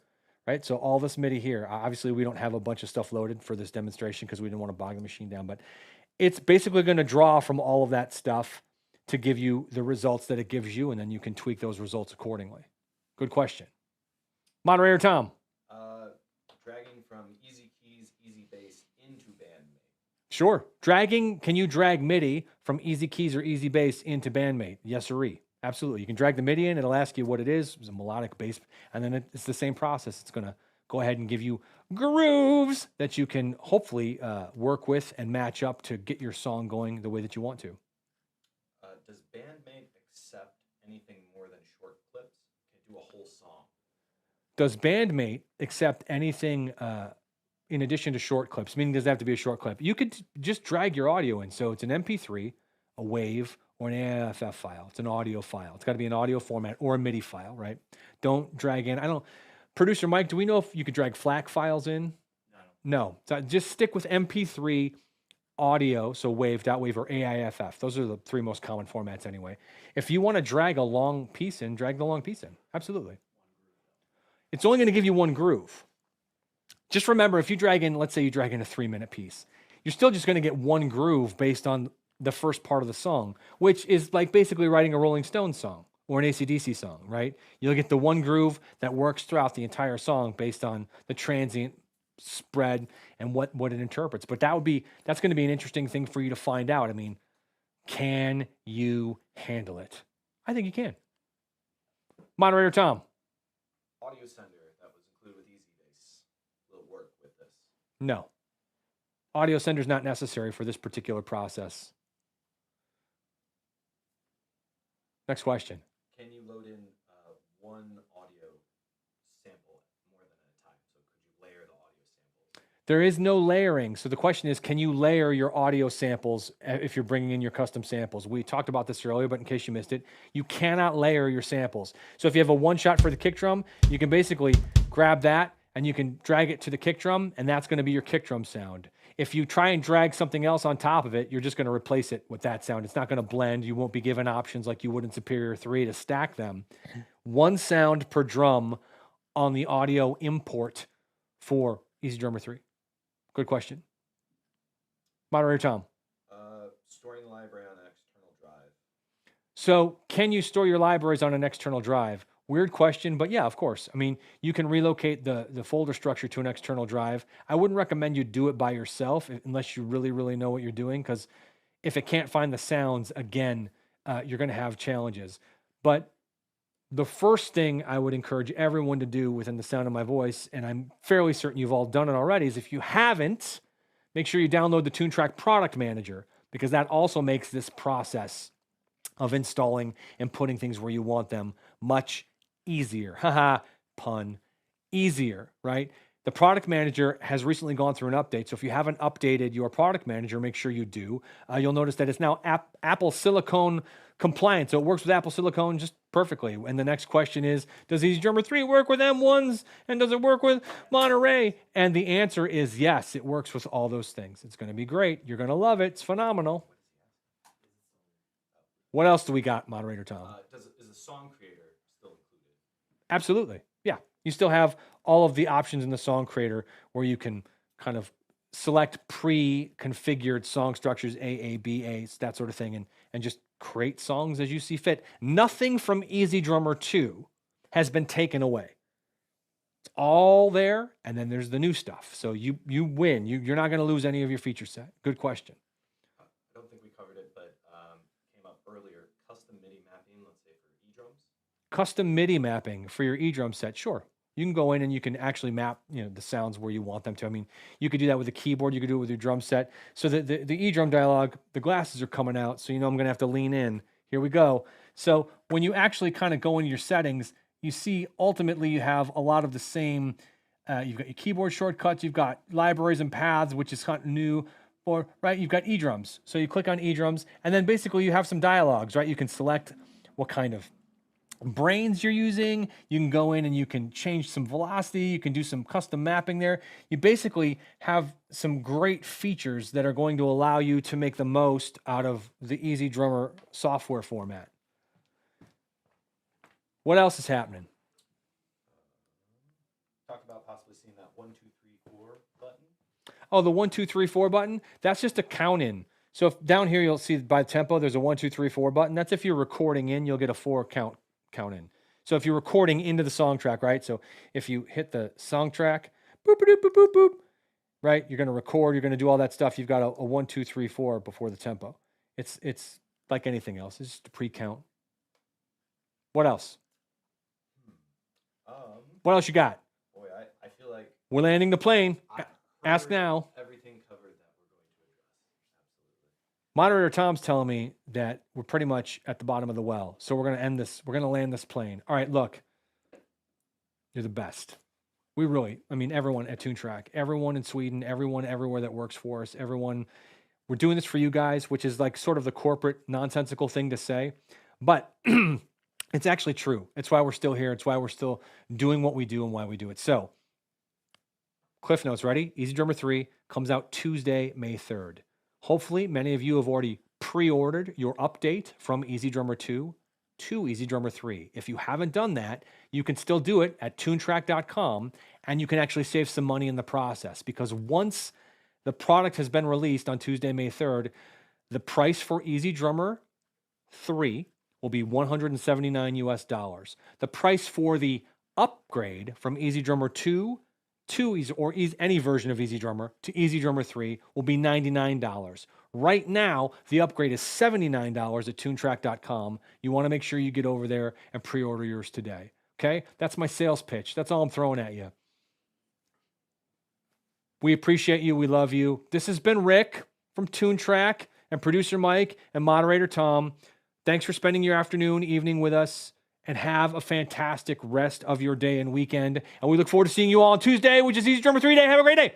right? So all this MIDI here, obviously we don't have a bunch of stuff loaded for this demonstration because we didn't want to bog the machine down, but it's basically going to draw from all of that stuff to give you the results that it gives you, and then you can tweak those results accordingly. Good question. Moderator Tom. Dragging from Easy Keys, Easy Bass into Bandmate. Sure. Can you drag MIDI from Easy Keys or Easy Bass into Bandmate? Yes, sirree. Absolutely. You can drag the MIDI in. It'll ask you what it is. It's a melodic bass. And then it's the same process. It's going to go ahead and give you grooves that you can hopefully work with and match up to get your song going the way that you want to. Does Bandmate accept anything more than short clips? Can it do a whole song? Does Bandmate accept anything in addition to short clips? Meaning, does it have to be a short clip? You could just drag your audio in. So it's an MP3, a WAV, or an AIFF file. It's an audio file. It's got to be an audio format or a MIDI file, right? Don't drag in. Producer Mike, do we know if you could drag FLAC files in? No. So just stick with MP3 audio, so WAV, .wav, or AIFF. Those are the three most common formats anyway. If you want to drag a long piece in, drag the long piece in. Absolutely. It's only going to give you one groove. Just remember, if you drag in, let's say you drag in a 3-minute piece, you're still just going to get one groove based on the first part of the song, which is like basically writing a Rolling Stones song or an AC/DC song, right? You'll get the one groove that works throughout the entire song based on the transient spread and what it interprets. But that's going to be an interesting thing for you to find out. I mean, can you handle it? I think you can. Moderator Tom. Audio sender that was included with Easy Bass will work with this. No. Audio sender is not necessary for this particular process. Next question. Can you load in one audio sample more than at a time? So could you layer the audio samples? There is no layering. So the question is, can you layer your audio samples if you're bringing in your custom samples? We talked about this earlier, but in case you missed it, you cannot layer your samples. So if you have a one shot for the kick drum, you can basically grab that and you can drag it to the kick drum, and that's going to be your kick drum sound. If you try and drag something else on top of it, you're just going to replace it with that sound. It's not going to blend. You won't be given options like you would in Superior 3 to stack them. One sound per drum on the audio import for EZdrummer 3. Good question. Moderator Tom. Storing the library on an external drive. So can you store your libraries on an external drive? Weird question, but yeah, of course. I mean, you can relocate the folder structure to an external drive. I wouldn't recommend you do it by yourself unless you really, really know what you're doing, because if it can't find the sounds, again, you're going to have challenges. But the first thing I would encourage everyone to do within the sound of my voice, and I'm fairly certain you've all done it already, is if you haven't, make sure you download the TuneTrack Product Manager, because that also makes this process of installing and putting things where you want them much easier. Haha, pun. Easier, right? The product manager has recently gone through an update. So if you haven't updated your product manager, make sure you do. You'll notice that it's now Apple Silicone compliant. So it works with Apple Silicone just perfectly. And the next question is, does EZdrummer 3 work with M1s? And does it work with Monterey? And the answer is yes, it works with all those things. It's going to be great. You're going to love it. It's phenomenal. What else do we got, Moderator Tom? Is a song creator still included? Absolutely. Yeah. You still have all of the options in the song creator where you can kind of select pre-configured song structures, A, B, A, that sort of thing, and just create songs as you see fit. Nothing from EZdrummer 2 has been taken away. It's all there, and then there's the new stuff. So you win. You're not going to lose any of your feature set. Good question. I don't think we covered it, but came up earlier. Custom MIDI mapping, let's say for eDrums. Custom MIDI mapping for your eDrum set, sure. You can go in and you can actually map, the sounds where you want them to. I mean, you could do that with a keyboard. You could do it with your drum set. So the eDrum dialog, the glasses are coming out. So I'm going to have to lean in. Here we go. So when you actually kind of go into your settings, you see ultimately you have a lot of the same. You've got your keyboard shortcuts. You've got libraries and paths, which is kind of new. Or right, you've got eDrums. So you click on eDrums, and then basically you have some dialogues. Right, you can select what kind of brains you're using. You can go in and you can change some velocity. You can do some custom mapping there. You basically have some great features that are going to allow you to make the most out of the EZdrummer software format. What else is happening? Talk about possibly seeing that 1, 2, 3, 4 button. Oh, the 1, 2, 3, 4 button? That's just a count in. So if down here you'll see by tempo, there's a 1, 2, 3, 4 button. That's if you're recording in, you'll get a 4 count in. So if you're recording into the song track, right? So if you hit the song track, boop, boop, boop, boop, boop, right? You're going to record, you're going to do all that stuff. You've got a 1, 2, 3, 4 before the tempo. It's like anything else. It's just a pre-count. What else? What else you got? Boy, I feel like we're landing the plane. Ask now. Everything covered that we're going to address. Absolutely. Moderator Tom's telling me that we're pretty much at the bottom of the well. So we're going to end this. We're going to land this plane. All right, look. You're the best. We really, everyone at TuneTrack, everyone in Sweden, everyone everywhere that works for us, everyone, we're doing this for you guys, which is like sort of the corporate nonsensical thing to say. But it's actually true. It's why we're still here. It's why we're still doing what we do and why we do it. So, Cliff Notes, ready? EZdrummer 3 comes out Tuesday, May 3rd. Hopefully, many of you have already pre-ordered your update from EZdrummer 2 to EZdrummer 3. If you haven't done that, you can still do it at tunetrack.com, and you can actually save some money in the process, because once the product has been released on Tuesday, May 3rd, the price for EZdrummer 3 will be $179 US. The price for the upgrade from EZdrummer 2 to any version of EZdrummer to EZdrummer 3 will be $99. Right now, the upgrade is $79 at tunetrack.com. You want to make sure you get over there and pre-order yours today. Okay? That's my sales pitch. That's all I'm throwing at you. We appreciate you. We love you. This has been Rick from TuneTrack and producer Mike and moderator Tom. Thanks for spending your afternoon, evening with us, and have a fantastic rest of your day and weekend. And we look forward to seeing you all on Tuesday, which is EZdrummer 3 Day. Have a great day.